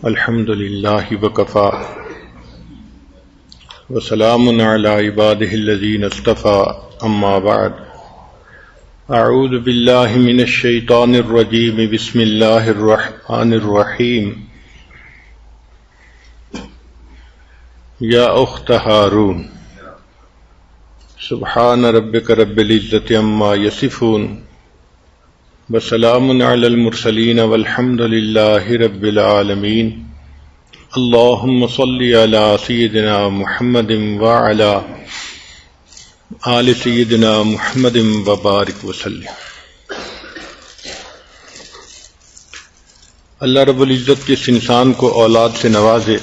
الحمد للہ وکفا وسلام علی عبادہ الذین اصطفی اما بعد اعوذ باللہ من الشیطان الرجیم بسم اللہ الرحمن الرحیم یا اخت ہارون سبحان ربک رب العزۃ عما یصفون وسلام علی المرسلین والحمد للہ رب العالمین اللہم صلی علی سیدنا محمد وعلی آل سیدنا محمد وبارک وسلم۔ اللہ رب العزت جس انسان کو اولاد سے نوازے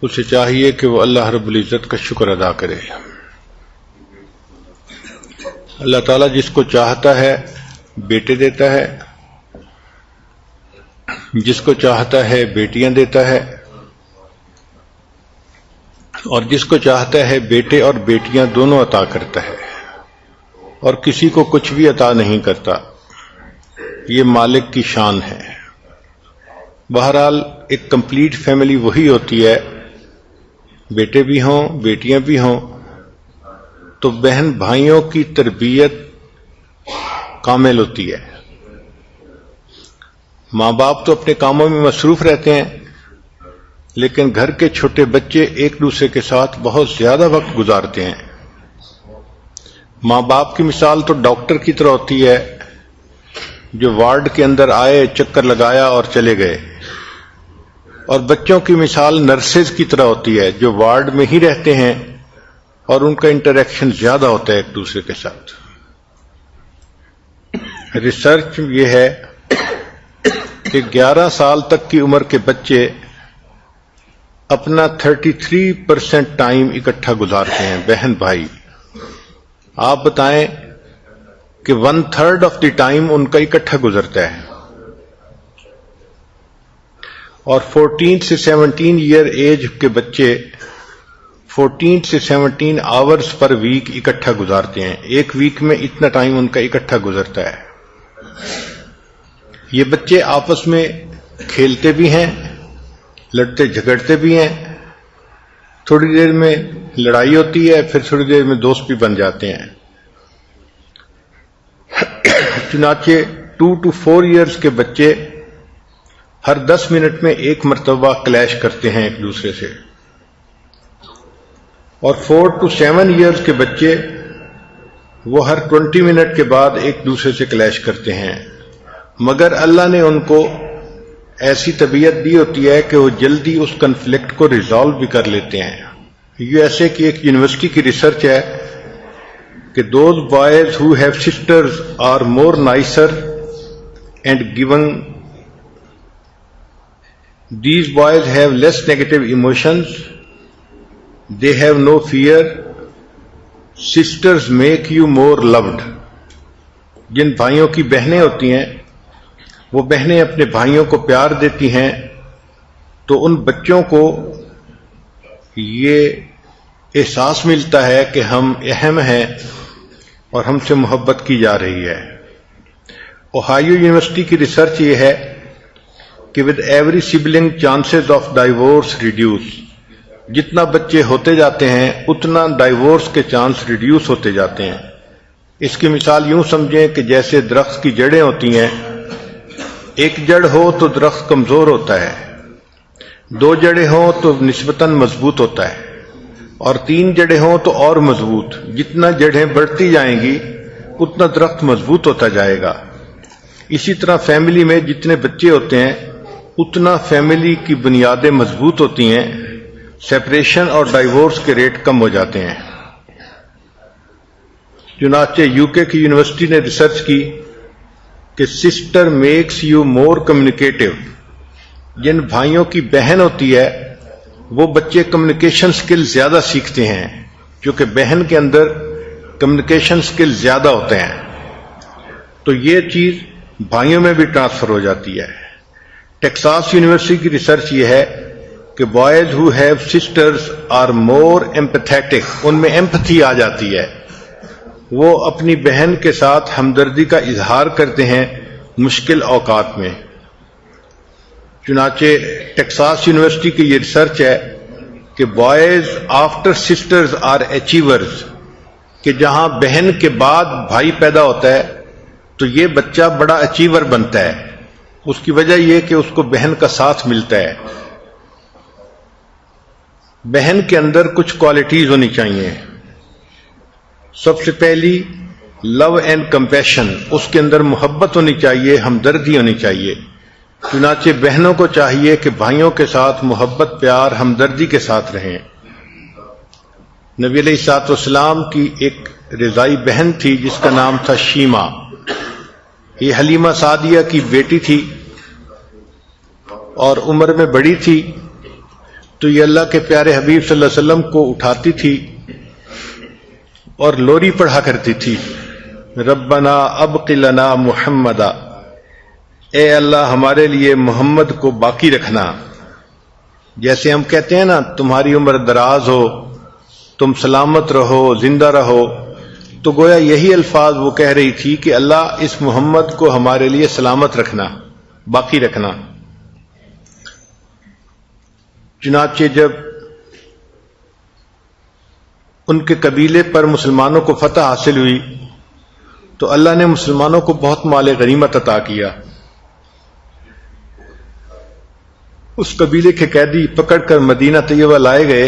اسے چاہیے کہ وہ اللہ رب العزت کا شکر ادا کرے۔ اللہ تعالیٰ جس کو چاہتا ہے بیٹے دیتا ہے، جس کو چاہتا ہے بیٹیاں دیتا ہے، اور جس کو چاہتا ہے بیٹے اور بیٹیاں دونوں عطا کرتا ہے، اور کسی کو کچھ بھی عطا نہیں کرتا۔ یہ مالک کی شان ہے۔ بہرحال ایک کمپلیٹ فیملی وہی ہوتی ہے، بیٹے بھی ہوں بیٹیاں بھی ہوں تو بہن بھائیوں کی تربیت کامل ہوتی ہے۔ ماں باپ تو اپنے کاموں میں مصروف رہتے ہیں، لیکن گھر کے چھوٹے بچے ایک دوسرے کے ساتھ بہت زیادہ وقت گزارتے ہیں۔ ماں باپ کی مثال تو ڈاکٹر کی طرح ہوتی ہے جو وارڈ کے اندر آئے، چکر لگایا اور چلے گئے، اور بچوں کی مثال نرسز کی طرح ہوتی ہے جو وارڈ میں ہی رہتے ہیں اور ان کا انٹریکشن زیادہ ہوتا ہے ایک دوسرے کے ساتھ۔ ریسرچ یہ ہے کہ 11 سال تک کی عمر کے بچے اپنا 33% ٹائم اکٹھا گزارتے ہیں، بہن بھائی۔ آپ بتائیں کہ 1/3 آف دی ٹائم ان کا اکٹھا گزرتا ہے، اور 14 سے 17 ایئر ایج کے بچے 14 سے 17 آورز پر ویک اکٹھا گزارتے ہیں۔ ایک ویک میں اتنا ٹائم ان کا اکٹھا گزرتا ہے۔ یہ بچے آپس میں کھیلتے بھی ہیں، لڑتے جھگڑتے بھی ہیں، تھوڑی دیر میں لڑائی ہوتی ہے، پھر تھوڑی دیر میں دوست بھی بن جاتے ہیں۔ چنانچہ 2 to 4 ایئرز کے بچے ہر 10 منٹ میں ایک مرتبہ کلیش کرتے ہیں ایک دوسرے سے، اور 4 to 7 ایئرز کے بچے وہ ہر 20 منٹ کے بعد ایک دوسرے سے کلیش کرتے ہیں۔ مگر اللہ نے ان کو ایسی طبیعت دی ہوتی ہے کہ وہ جلدی اس کنفلکٹ کو ریزالو بھی کر لیتے ہیں۔ یہ ایسے کہ ایک یونیورسٹی کی ریسرچ ہے کہ those boys who have sisters are more nicer and given these boys have less negative emotions, they have no fear, sisters make you more loved۔ جن بھائیوں کی بہنیں ہوتی ہیں وہ بہنیں اپنے بھائیوں کو پیار دیتی ہیں، تو ان بچوں کو یہ احساس ملتا ہے کہ ہم اہم ہیں اور ہم سے محبت کی جا رہی ہے۔ اوہایو یونیورسٹی کی ریسرچ یہ ہے کہ with every sibling chances of divorce reduce۔ جتنا بچے ہوتے جاتے ہیں اتنا ڈائیورس کے چانس ریڈیوس ہوتے جاتے ہیں۔ اس کی مثال یوں سمجھیں کہ جیسے درخت کی جڑیں ہوتی ہیں، ایک جڑ ہو تو درخت کمزور ہوتا ہے، 2 جڑیں ہوں تو نسبتاً مضبوط ہوتا ہے، اور 3 جڑیں ہوں تو اور مضبوط۔ جتنا جڑیں بڑھتی جائیں گی اتنا درخت مضبوط ہوتا جائے گا۔ اسی طرح فیملی میں جتنے بچے ہوتے ہیں اتنا فیملی کی بنیادیں مضبوط ہوتی ہیں، سیپریشن اور ڈائیورس کے ریٹ کم ہو جاتے ہیں۔ چنانچہ UK کی یونیورسٹی نے ریسرچ کی کہ sister makes you more communicative. جن بھائیوں کی بہن ہوتی ہے وہ بچے کمیونیکیشن سکل زیادہ سیکھتے ہیں، کیونکہ بہن کے اندر کمیونیکیشن سکل زیادہ ہوتے ہیں، تو یہ چیز بھائیوں میں بھی ٹرانسفر ہو جاتی ہے۔ ٹیکساس یونیورسٹی کی ریسرچ یہ ہے کہ boys who have sisters are more empathetic, ان میں ایمپتھی آ جاتی ہے، وہ اپنی بہن کے ساتھ ہمدردی کا اظہار کرتے ہیں مشکل اوقات میں۔ چنانچہ ٹیکساس یونیورسٹی کی یہ ریسرچ ہے کہ boys after sisters are achievers, کہ جہاں بہن کے بعد بھائی پیدا ہوتا ہے تو یہ بچہ بڑا اچیور بنتا ہے. اس کی وجہ یہ کہ اس کو بہن کا ساتھ ملتا ہے. بہن کے اندر کچھ کوالٹیز ہونی چاہیے. سب سے پہلی لو اینڈ کمپیشن، اس کے اندر محبت ہونی چاہیے، ہمدردی ہونی چاہیے. چنانچہ بہنوں کو چاہیے کہ بھائیوں کے ساتھ محبت، پیار، ہمدردی کے ساتھ رہیں. نبی علیہ الصلوۃ والسلام کی ایک رضائی بہن تھی جس کا نام تھا شیما. یہ حلیمہ سعدیہ کی بیٹی تھی اور عمر میں بڑی تھی، تو یہ اللہ کے پیارے حبیب صلی اللہ علیہ وسلم کو اٹھاتی تھی اور لوری پڑھا کرتی تھی، ربنا ابق لنا محمدا، اے اللہ ہمارے لیے محمد کو باقی رکھنا. جیسے ہم کہتے ہیں نا تمہاری عمر دراز ہو، تم سلامت رہو، زندہ رہو، تو گویا یہی الفاظ وہ کہہ رہی تھی کہ اللہ اس محمد کو ہمارے لیے سلامت رکھنا، باقی رکھنا. چنانچہ جب ان کے قبیلے پر مسلمانوں کو فتح حاصل ہوئی تو اللہ نے مسلمانوں کو بہت مال غنیمت عطا کیا. اس قبیلے کے قیدی پکڑ کر مدینہ طیبہ لائے گئے،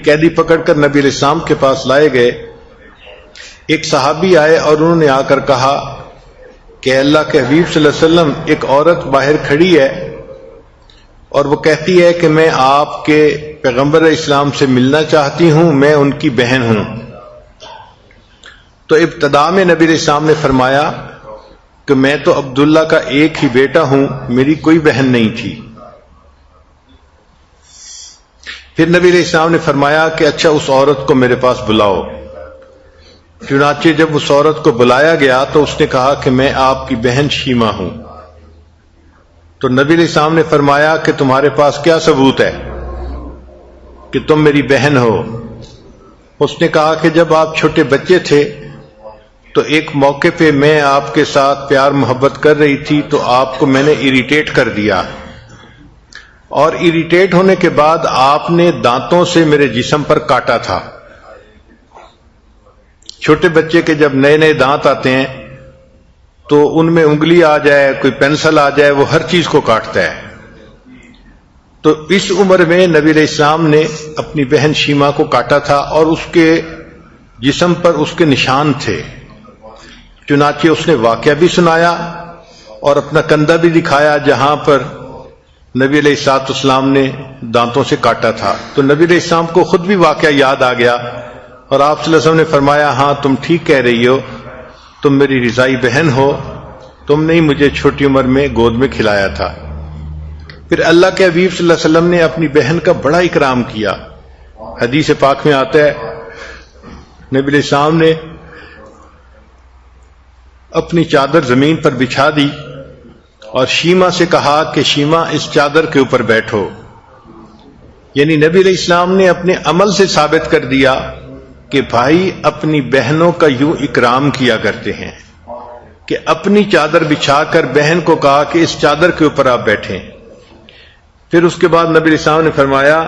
قیدی پکڑ کر نبی علیہ السلام کے پاس لائے گئے. ایک صحابی آئے اور انہوں نے آ کر کہا کہ اللہ کے حبیب صلی اللہ علیہ وسلم، ایک عورت باہر کھڑی ہے اور وہ کہتی ہے کہ میں آپ کے پیغمبر اسلام سے ملنا چاہتی ہوں، میں ان کی بہن ہوں. تو ابتدا میں نبی علیہ السلام نے فرمایا کہ میں تو عبداللہ کا ایک ہی بیٹا ہوں، میری کوئی بہن نہیں تھی. پھر نبی علیہ السلام نے فرمایا کہ اچھا اس عورت کو میرے پاس بلاؤ. چنانچہ جب اس عورت کو بلایا گیا تو اس نے کہا کہ میں آپ کی بہن شیما ہوں. تو نبی علیہ السلام نے فرمایا کہ تمہارے پاس کیا ثبوت ہے کہ تم میری بہن ہو؟ اس نے کہا کہ جب آپ چھوٹے بچے تھے تو ایک موقع پہ میں آپ کے ساتھ پیار محبت کر رہی تھی تو آپ کو میں نے اریٹیٹ کر دیا، اور اریٹیٹ ہونے کے بعد آپ نے دانتوں سے میرے جسم پر کاٹا تھا. چھوٹے بچے کے جب نئے نئے دانت آتے ہیں تو ان میں انگلی آ جائے، کوئی پینسل آ جائے، وہ ہر چیز کو کاٹتا ہے. تو اس عمر میں نبی علیہ السلام نے اپنی بہن شیما کو کاٹا تھا اور اس کے جسم پر اس کے نشان تھے. چنانچہ اس نے واقعہ بھی سنایا اور اپنا کندھا بھی دکھایا جہاں پر نبی علیہ الصلوۃ والسلام نے دانتوں سے کاٹا تھا. تو نبی علیہ السلام کو خود بھی واقعہ یاد آ گیا اور آپ صلی اللہ علیہ وسلم نے فرمایا ہاں تم ٹھیک کہہ رہی ہو، تم میری رضائی بہن ہو، تم نے مجھے چھوٹی عمر میں گود میں کھلایا تھا. پھر اللہ کے حبیب صلی اللہ علیہ وسلم نے اپنی بہن کا بڑا اکرام کیا. حدیث پاک میں آتا ہے نبی علیہ السلام نے اپنی چادر زمین پر بچھا دی اور شیما سے کہا کہ شیما اس چادر کے اوپر بیٹھو. یعنی نبی علیہ السلام نے اپنے عمل سے ثابت کر دیا کہ بھائی اپنی بہنوں کا یوں اکرام کیا کرتے ہیں کہ اپنی چادر بچھا کر بہن کو کہا کہ اس چادر کے اوپر آپ بیٹھیں. پھر اس کے بعد نبی علیہ السلام نے فرمایا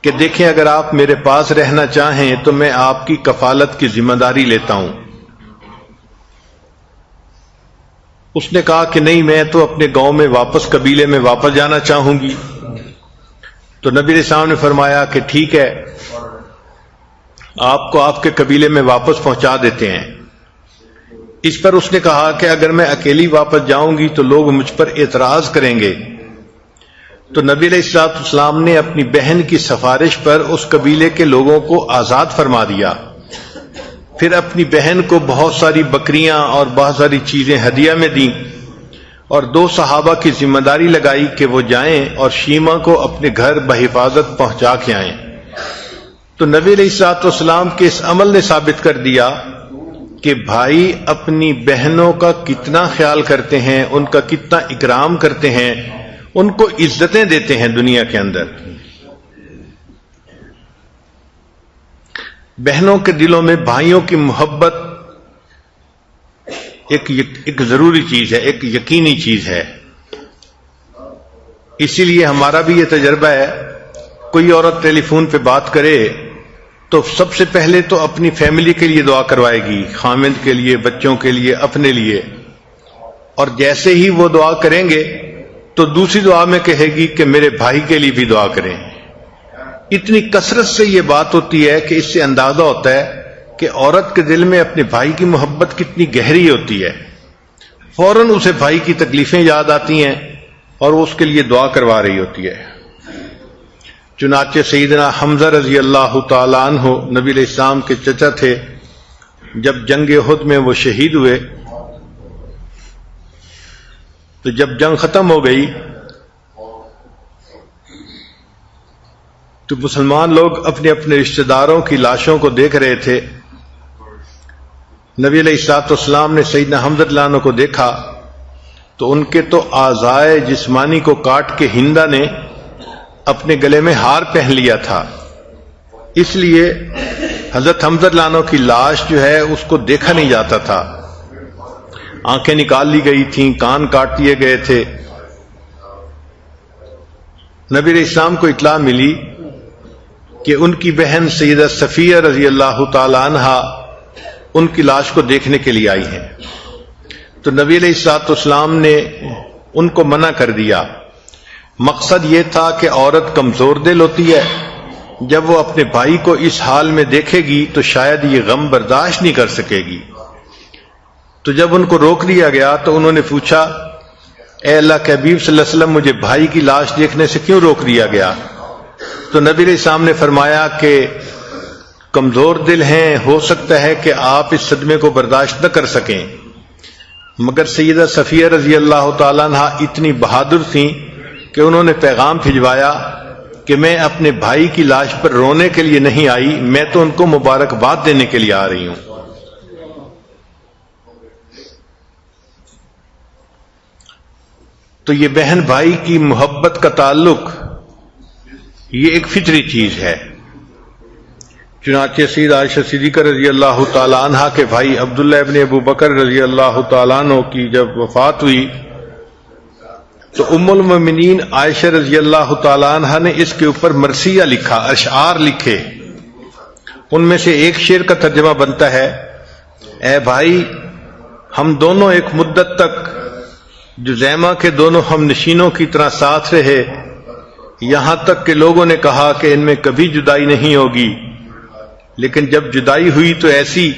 کہ دیکھیں اگر آپ میرے پاس رہنا چاہیں تو میں آپ کی کفالت کی ذمہ داری لیتا ہوں. اس نے کہا کہ نہیں، میں تو اپنے گاؤں میں واپس، قبیلے میں واپس جانا چاہوں گی. تو نبی علیہ السلام نے فرمایا کہ ٹھیک ہے، آپ کو آپ کے قبیلے میں واپس پہنچا دیتے ہیں. اس پر اس نے کہا کہ اگر میں اکیلی واپس جاؤں گی تو لوگ مجھ پر اعتراض کریں گے. تو نبی علیہ الصلوۃ والسلام نے اپنی بہن کی سفارش پر اس قبیلے کے لوگوں کو آزاد فرما دیا. پھر اپنی بہن کو بہت ساری بکریاں اور بہت ساری چیزیں ہدیہ میں دیں اور 2 صحابہ کی ذمہ داری لگائی کہ وہ جائیں اور شیما کو اپنے گھر بحفاظت پہنچا کے آئیں. تو نبی علیہ الصلوۃ والسلام کے اس عمل نے ثابت کر دیا کہ بھائی اپنی بہنوں کا کتنا خیال کرتے ہیں، ان کا کتنا اکرام کرتے ہیں، ان کو عزتیں دیتے ہیں دنیا کے اندر. بہنوں کے دلوں میں بھائیوں کی محبت ایک ضروری چیز ہے، ایک یقینی چیز ہے۔ اسی لیے ہمارا بھی یہ تجربہ ہے، کوئی عورت ٹیلی فون پہ بات کرے تو سب سے پہلے تو اپنی فیملی کے لیے دعا کروائے گی، خامند کے لیے، بچوں کے لیے، اپنے لیے، اور جیسے ہی وہ دعا کریں گے تو دوسری دعا میں کہے گی کہ میرے بھائی کے لیے بھی دعا کریں۔ اتنی کثرت سے یہ بات ہوتی ہے کہ اس سے اندازہ ہوتا ہے کہ عورت کے دل میں اپنے بھائی کی محبت کتنی گہری ہوتی ہے۔ فوراً اسے بھائی کی تکلیفیں یاد آتی ہیں اور وہ اس کے لیے دعا کروا رہی ہوتی ہے۔ چنانچہ سیدنا حمزہ رضی اللہ تعالیٰ عنہ نبی علیہ السلام کے چچا تھے، جب جنگ احد میں وہ شہید ہوئے تو جب جنگ ختم ہو گئی تو مسلمان لوگ اپنے اپنے رشتہ داروں کی لاشوں کو دیکھ رہے تھے۔ نبی علیہ الصلوۃ والسلام نے سیدنا حمزہ رضی اللہ عنہ کو دیکھا تو ان کے تو اعضائے جسمانی کو کاٹ کے ہندا نے اپنے گلے میں ہار پہن لیا تھا، اس لیے حضرت حمزہ رضی اللہ عنہ کی لاش جو ہے اس کو دیکھا نہیں جاتا تھا، آنکھیں نکال لی گئی تھیں، کان کاٹ دیے گئے تھے۔ نبی علیہ السلام کو اطلاع ملی کہ ان کی بہن سیدہ صفیہ رضی اللہ تعالی عنہا ان کی لاش کو دیکھنے کے لیے آئی ہیں، تو نبی علیہ الصلوۃ والسلام نے ان کو منع کر دیا۔ مقصد یہ تھا کہ عورت کمزور دل ہوتی ہے، جب وہ اپنے بھائی کو اس حال میں دیکھے گی تو شاید یہ غم برداشت نہیں کر سکے گی۔ تو جب ان کو روک دیا گیا تو انہوں نے پوچھا، اے اللہ کے حبیب صلی اللہ علیہ وسلم، مجھے بھائی کی لاش دیکھنے سے کیوں روک دیا گیا؟ تو نبی علیہ السلام نے فرمایا کہ کمزور دل ہیں، ہو سکتا ہے کہ آپ اس صدمے کو برداشت نہ کر سکیں، مگر سیدہ صفیہ رضی اللہ تعالیٰ عنہ اتنی بہادر تھیں کہ انہوں نے پیغام بھجوایا کہ میں اپنے بھائی کی لاش پر رونے کے لیے نہیں آئی، میں تو ان کو مبارکباد دینے کے لیے آ رہی ہوں۔ تو یہ بہن بھائی کی محبت کا تعلق یہ ایک فطری چیز ہے۔ چنانچہ سیدہ عائشہ صدیقہ رضی اللہ تعالی عنہا کے بھائی عبداللہ ابن ابو بکر رضی اللہ تعالیٰ عنہ کی جب وفات ہوئی تو ام المؤمنین عائشہ رضی اللہ تعالی عنہا نے اس کے اوپر مرثیہ لکھا، اشعار لکھے۔ ان میں سے ایک شعر کا ترجمہ بنتا ہے، اے بھائی، ہم دونوں ایک مدت تک جزیمہ کے دونوں ہم نشینوں کی طرح ساتھ رہے، یہاں تک کہ لوگوں نے کہا کہ ان میں کبھی جدائی نہیں ہوگی، لیکن جب جدائی ہوئی تو ایسی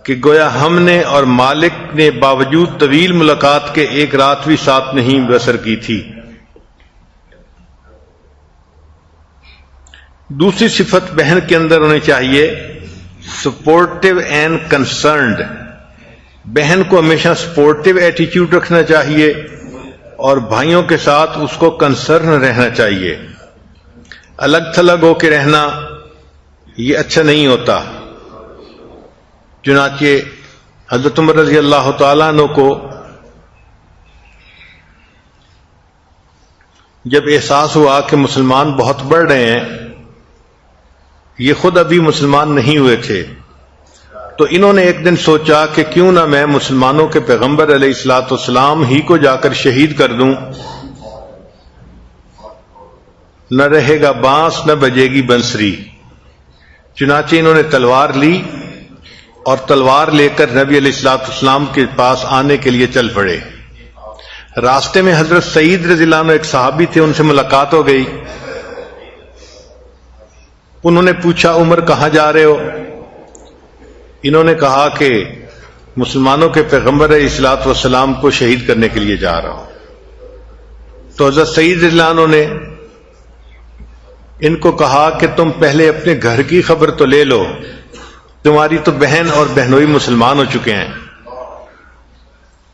کہ گویا ہم نے اور مالک نے باوجود طویل ملاقات کے ایک رات بھی ساتھ نہیں بسر کی تھی۔ دوسری صفت بہن کے اندر ہونی چاہیے سپورٹو اینڈ کنسرنڈ۔ بہن کو ہمیشہ سپورٹو ایٹیچیوڈ رکھنا چاہیے اور بھائیوں کے ساتھ اس کو کنسرن رہنا چاہیے۔ الگ تھلگ ہو کے رہنا یہ اچھا نہیں ہوتا۔ چنانچہ حضرت عمر رضی اللہ تعالیٰ عنہ کو جب احساس ہوا کہ مسلمان بہت بڑھ رہے ہیں، یہ خود ابھی مسلمان نہیں ہوئے تھے، تو انہوں نے ایک دن سوچا کہ کیوں نہ میں مسلمانوں کے پیغمبر علیہ الصلوۃ والسلام ہی کو جا کر شہید کر دوں، نہ رہے گا بانس نہ بجے گی بنسری۔ چنانچہ انہوں نے تلوار لی اور تلوار لے کر نبی علیہ الصلوۃ والسلام کے پاس آنے کے لیے چل پڑے۔ راستے میں حضرت سعید رضی اللہ عنہ ایک صحابی تھے، ان سے ملاقات ہو گئی۔ انہوں نے پوچھا، عمر کہاں جا رہے ہو؟ انہوں نے کہا کہ مسلمانوں کے پیغمبر علیہ الصلوۃ والسلام کو شہید کرنے کے لیے جا رہا ہوں۔ تو حضرت سعید رضی اللہ عنہ نے ان کو کہا کہ تم پہلے اپنے گھر کی خبر تو لے لو، تمہاری تو بہن اور بہنوئی مسلمان ہو چکے ہیں۔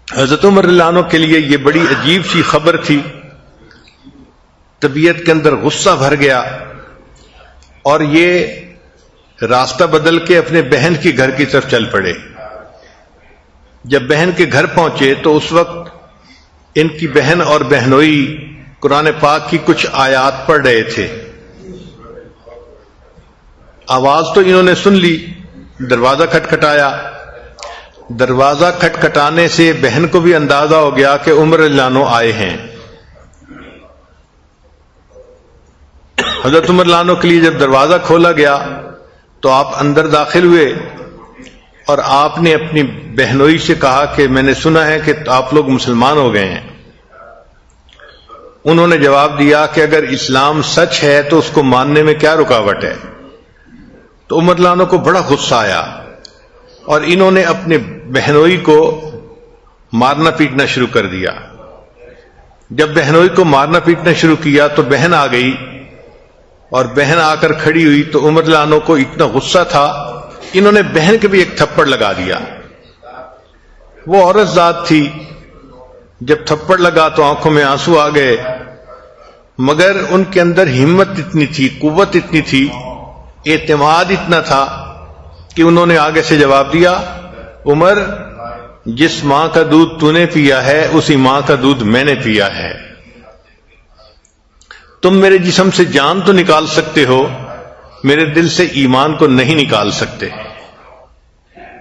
حضرت عمر رضی اللہ عنہ کے لیے یہ بڑی عجیب سی خبر تھی، طبیعت کے اندر غصہ بھر گیا اور یہ راستہ بدل کے اپنے بہن کی گھر کی طرف چل پڑے۔ جب بہن کے گھر پہنچے تو اس وقت ان کی بہن اور بہنوئی قرآن پاک کی کچھ آیات پڑھ رہے تھے۔ آواز تو انہوں نے سن لی، دروازہ کھٹکھٹایا دروازہ کھٹکھٹانے سے بہن کو بھی اندازہ ہو گیا کہ عمر رضی اللہ عنہ آئے ہیں. حضرت عمر رضی اللہ عنہ کے لیے جب دروازہ کھولا گیا تو آپ اندر داخل ہوئے اور آپ نے اپنی بہنوئی سے کہا کہ میں نے سنا ہے کہ آپ لوگ مسلمان ہو گئے ہیں. انہوں نے جواب دیا کہ اگر اسلام سچ ہے تو اس کو ماننے میں کیا رکاوٹ ہے. تو عمر رضی اللہ عنہ کو بڑا غصہ آیا اور انہوں نے اپنے بہنوئی کو مارنا پیٹنا شروع کر دیا. جب بہنوئی کو مارنا پیٹنا شروع کیا تو بہن آ گئی اور بہن آ کر کھڑی ہوئی تو عمر رضی اللہ عنہ کو اتنا غصہ تھا انہوں نے بہن کے بھی ایک تھپڑ لگا دیا. وہ عورت ذات تھی، جب تھپڑ لگا تو آنکھوں میں آنسو آ گئے، مگر ان کے اندر ہمت اتنی تھی، قوت اتنی تھی، اعتماد اتنا تھا کہ انہوں نے آگے سے جواب دیا، عمر جس ماں کا دودھ تو نے پیا ہے اسی ماں کا دودھ میں نے پیا ہے. تم میرے جسم سے جان تو نکال سکتے ہو، میرے دل سے ایمان کو نہیں نکال سکتے.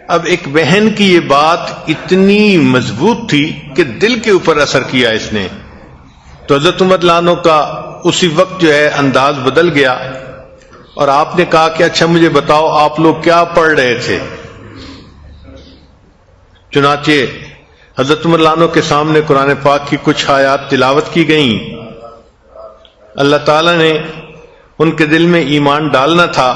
اب ایک بہن کی یہ بات اتنی مضبوط تھی کہ دل کے اوپر اثر کیا اس نے. تو حضرت عمر رضی اللہ عنہ کا اسی وقت جو ہے انداز بدل گیا اور آپ نے کہا کہ اچھا مجھے بتاؤ آپ لوگ کیا پڑھ رہے تھے. چنانچہ حضرت عمر رضی اللہ عنہ کے سامنے قرآن پاک کی کچھ آیات تلاوت کی گئیں. اللہ تعالیٰ نے ان کے دل میں ایمان ڈالنا تھا،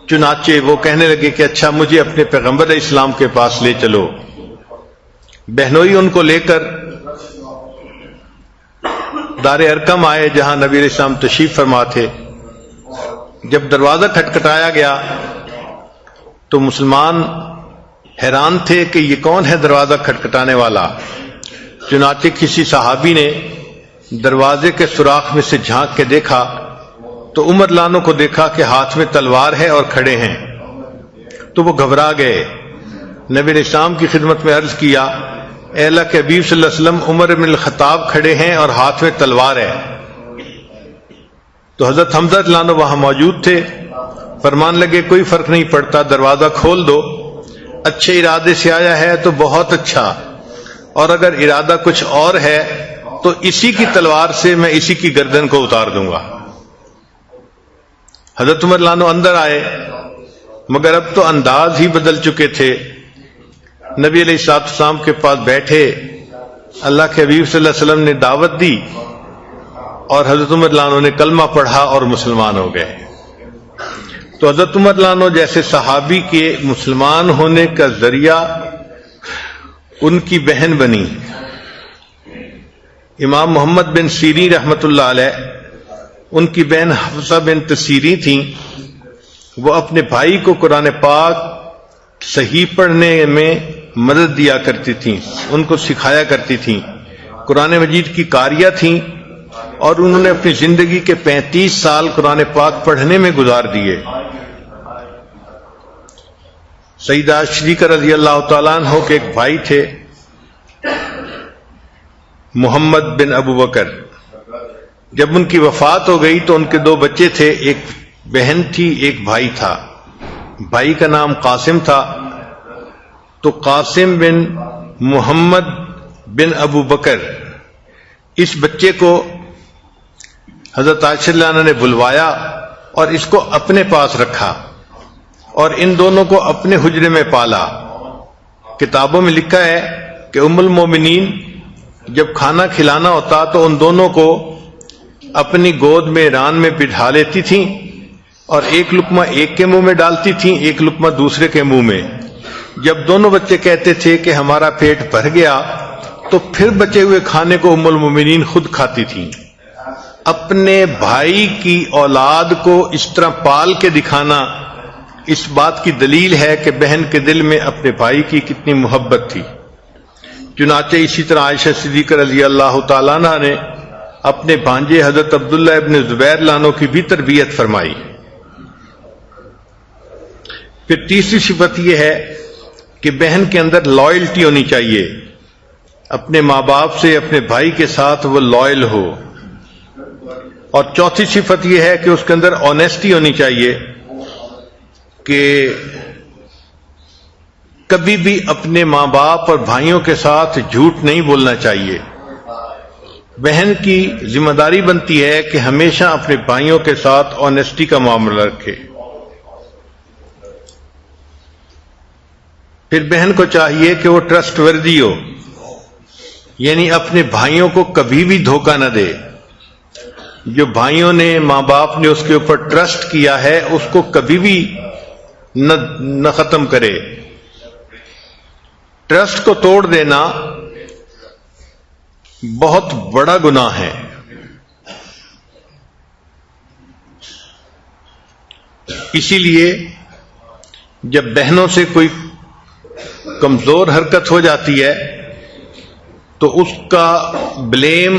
چنانچہ وہ کہنے لگے کہ اچھا مجھے اپنے پیغمبر اسلام کے پاس لے چلو. بہنوئی ان کو لے کر دار ارقم آئے جہاں نبی علیہ السلام تشریف فرما تھے. جب دروازہ کھٹکھٹایا گیا تو مسلمان حیران تھے کہ یہ کون ہے دروازہ کھٹکھٹانے والا. چنانچہ کسی صحابی نے دروازے کے سوراخ میں سے جھانک کے دیکھا تو عمر رضی اللہ عنہ کو دیکھا کہ ہاتھ میں تلوار ہے اور کھڑے ہیں. تو وہ گھبرا گئے، نبی علیہ السلام کی خدمت میں عرض کیا، اے اللہ کے حبیب صلی اللہ علیہ وسلم عمر بن الخطاب کھڑے ہیں اور ہاتھ میں تلوار ہے. تو حضرت حمزہ رضی اللہ عنہ وہاں موجود تھے، فرمان لگے کوئی فرق نہیں پڑتا، دروازہ کھول دو، اچھے ارادے سے آیا ہے تو بہت اچھا، اور اگر ارادہ کچھ اور ہے تو اسی کی تلوار سے میں اسی کی گردن کو اتار دوں گا. حضرت عمر رضی اللہ عنہ اندر آئے، مگر اب تو انداز ہی بدل چکے تھے. نبی علیہ السلام کے پاس بیٹھے، اللہ کے حبیب صلی اللہ علیہ وسلم نے دعوت دی اور حضرت عمر رضی اللہ عنہ نے کلمہ پڑھا اور مسلمان ہو گئے. تو حضرت عمر رضی اللہ عنہ جیسے صحابی کے مسلمان ہونے کا ذریعہ ان کی بہن بنی. امام محمد بن سیرین رحمۃ اللہ علیہ، ان کی بہن حفصہ بنت سیرین تھیں. وہ اپنے بھائی کو قرآن پاک صحیح پڑھنے میں مدد دیا کرتی تھیں، ان کو سکھایا کرتی تھیں، قرآن مجید کی قاریہ تھیں، اور انہوں نے اپنی زندگی کے 35 سال قرآن پاک پڑھنے میں گزار دیے. سیدہ شریکہ رضی اللہ تعالیٰ عنہ کے ایک بھائی تھے محمد بن ابو بکر. جب ان کی وفات ہو گئی تو ان کے 2 بچے تھے، ایک بہن تھی ایک بھائی تھا. بھائی کا نام قاسم تھا. تو قاسم بن محمد بن ابو بکر، اس بچے کو حضرت عائشہ رضی اللہ عنہا نے بلوایا اور اس کو اپنے پاس رکھا اور ان دونوں کو اپنے حجرے میں پالا. کتابوں میں لکھا ہے کہ ام المومنین جب کھانا کھلانا ہوتا تو ان دونوں کو اپنی گود میں ران میں بٹھا لیتی تھیں اور ایک لقمہ ایک کے منہ میں ڈالتی تھیں، ایک لقمہ دوسرے کے منہ میں. جب دونوں بچے کہتے تھے کہ ہمارا پیٹ بھر گیا تو پھر بچے ہوئے کھانے کو ام المومنین خود کھاتی تھیں. اپنے بھائی کی اولاد کو اس طرح پال کے دکھانا اس بات کی دلیل ہے کہ بہن کے دل میں اپنے بھائی کی کتنی محبت تھی. چنانچہ اسی طرح عائشہ صدیقہ رضی اللہ تعالیٰ عنہ نے اپنے بھانجے حضرت عبداللہ ابن زبیر لانو کی بھی تربیت فرمائی. پھر تیسری صفت یہ ہے کہ بہن کے اندر لائلٹی ہونی چاہیے، اپنے ماں باپ سے اپنے بھائی کے ساتھ وہ لائل ہو. اور چوتھی صفت یہ ہے کہ اس کے اندر آنیسٹی ہونی چاہیے، کہ کبھی بھی اپنے ماں باپ اور بھائیوں کے ساتھ جھوٹ نہیں بولنا چاہیے. بہن کی ذمہ داری بنتی ہے کہ ہمیشہ اپنے بھائیوں کے ساتھ آنیسٹی کا معاملہ رکھے. پھر بہن کو چاہیے کہ وہ ٹرسٹ وردی ہو، یعنی اپنے بھائیوں کو کبھی بھی دھوکہ نہ دے. جو بھائیوں نے ماں باپ نے اس کے اوپر ٹرسٹ کیا ہے اس کو کبھی بھی نہ ختم کرے. ٹرسٹ کو توڑ دینا بہت بڑا گناہ ہے. اسی لیے جب بہنوں سے کوئی کمزور حرکت ہو جاتی ہے تو اس کا بلیم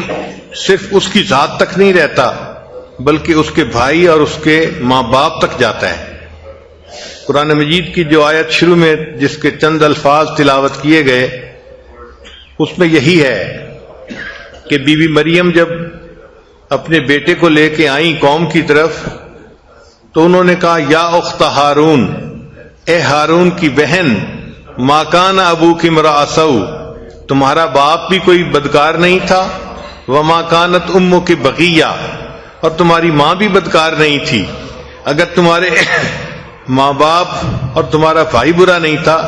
صرف اس کی ذات تک نہیں رہتا بلکہ اس کے بھائی اور اس کے ماں باپ تک جاتا ہے. قرآن مجید کی جو آیت شروع میں جس کے چند الفاظ تلاوت کیے گئے اس میں یہی ہے کہ بی بی مریم جب اپنے بیٹے کو لے کے آئیں قوم کی طرف تو انہوں نے کہا یا اخت ہارون، اے ہارون کی بہن، ما کان ابوک امرأ سوء، تمہارا باپ بھی کوئی بدکار نہیں تھا، وما کانت امک بغیہ، اور تمہاری ماں بھی بدکار نہیں تھی. اگر تمہارے ماں باپ اور تمہارا بھائی برا نہیں تھا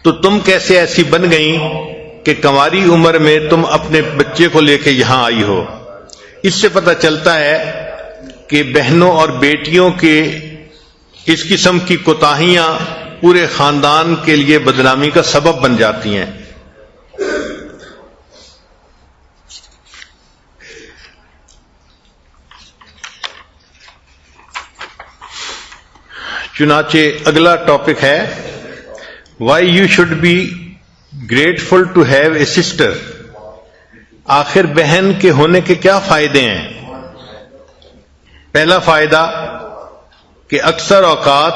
تو تم کیسے ایسی بن گئیں کہ کنواری عمر میں تم اپنے بچے کو لے کے یہاں آئی ہو. اس سے پتہ چلتا ہے کہ بہنوں اور بیٹیوں کے اس قسم کی کوتاہیاں پورے خاندان کے لیے بدنامی کا سبب بن جاتی ہیں. چنانچہ اگلا ٹاپک ہے why you should be grateful to have a sister. آخر بہن کے ہونے کے کیا فائدے ہیں؟ پہلا فائدہ کہ اکثر اوقات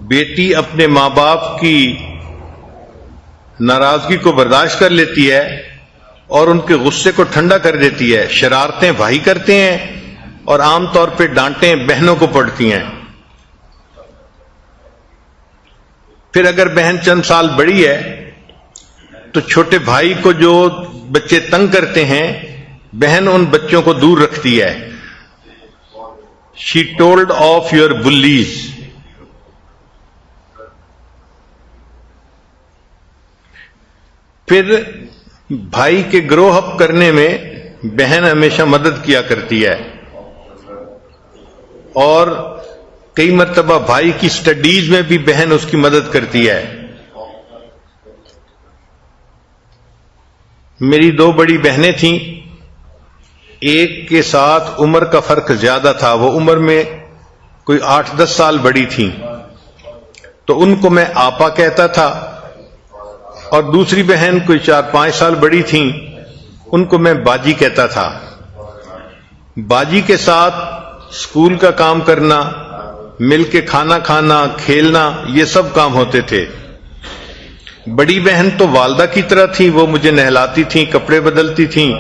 بیٹی اپنے ماں باپ کی ناراضگی کو برداشت کر لیتی ہے اور ان کے غصے کو ٹھنڈا کر دیتی ہے. شرارتیں بھائی کرتے ہیں اور عام طور پہ ڈانٹیں بہنوں کو پڑتی ہیں. پھر اگر بہن چند سال بڑی ہے تو چھوٹے بھائی کو جو بچے تنگ کرتے ہیں بہن ان بچوں کو دور رکھتی ہے. She told of your blaze. پھر بھائی کے گرو اپ کرنے میں بہن ہمیشہ مدد کیا کرتی ہے اور کئی مرتبہ بھائی کی سٹڈیز میں بھی بہن اس کی مدد کرتی ہے. میری دو بڑی بہنیں تھیں، ایک کے ساتھ عمر کا فرق زیادہ تھا، وہ عمر میں کوئی 8-10 سال بڑی تھیں تو ان کو میں آپا کہتا تھا، اور دوسری بہن کوئی 4-5 سال بڑی تھیں ان کو میں باجی کہتا تھا. باجی کے ساتھ اسکول کا کام کرنا، مل کے کھانا کھانا، کھیلنا، یہ سب کام ہوتے تھے. بڑی بہن تو والدہ کی طرح تھی، وہ مجھے نہلاتی تھیں، کپڑے بدلتی تھیں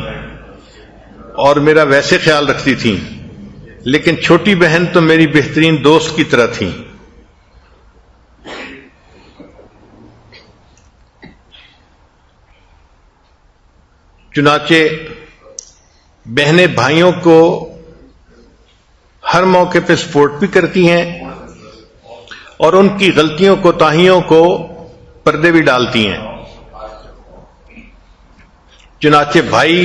اور میرا ویسے خیال رکھتی تھیں، لیکن چھوٹی بہن تو میری بہترین دوست کی طرح تھیں. چنانچہ بہنیں بھائیوں کو ہر موقع پہ سپورٹ بھی کرتی ہیں اور ان کی غلطیوں کوتاہیوں کو پردے بھی ڈالتی ہیں. چنانچہ بھائی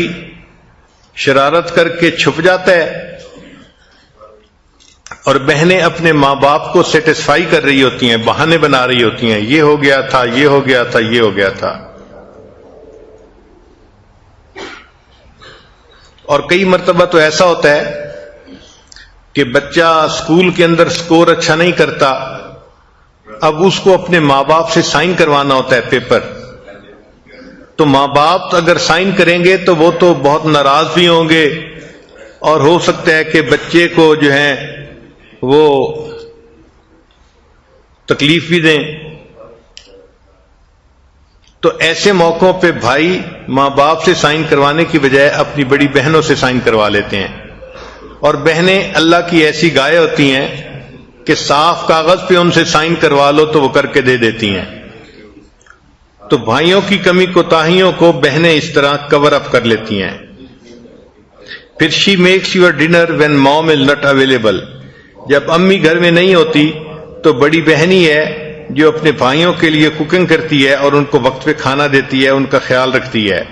شرارت کر کے چھپ جاتا ہے اور بہنیں اپنے ماں باپ کو سیٹسفائی کر رہی ہوتی ہیں، بہانے بنا رہی ہوتی ہیں، یہ ہو گیا تھا، یہ ہو گیا تھا، یہ ہو گیا تھا. اور کئی مرتبہ تو ایسا ہوتا ہے کہ بچہ اسکول کے اندر سکور اچھا نہیں کرتا، اب اس کو اپنے ماں باپ سے سائن کروانا ہوتا ہے پیپر، تو ماں باپ اگر سائن کریں گے تو وہ تو بہت ناراض بھی ہوں گے اور ہو سکتا ہے کہ بچے کو جو ہے وہ تکلیف بھی دیں. تو ایسے موقعوں پہ بھائی ماں باپ سے سائن کروانے کی بجائے اپنی بڑی بہنوں سے سائن کروا لیتے ہیں. اور بہنیں اللہ کی ایسی گائے ہوتی ہیں کہ صاف کاغذ پہ ان سے سائن کروا لو تو وہ کر کے دے دیتی ہیں. تو بھائیوں کی کمی کوتاہیوں کو بہنیں اس طرح کور اپ کر لیتی ہیں. پھر she makes your dinner when مام از ناٹ اویلیبل. جب امی گھر میں نہیں ہوتی تو بڑی بہنی ہے جو اپنے بھائیوں کے لیے کوکنگ کرتی ہے اور ان کو وقت پہ کھانا دیتی ہے, ان کا خیال رکھتی ہے.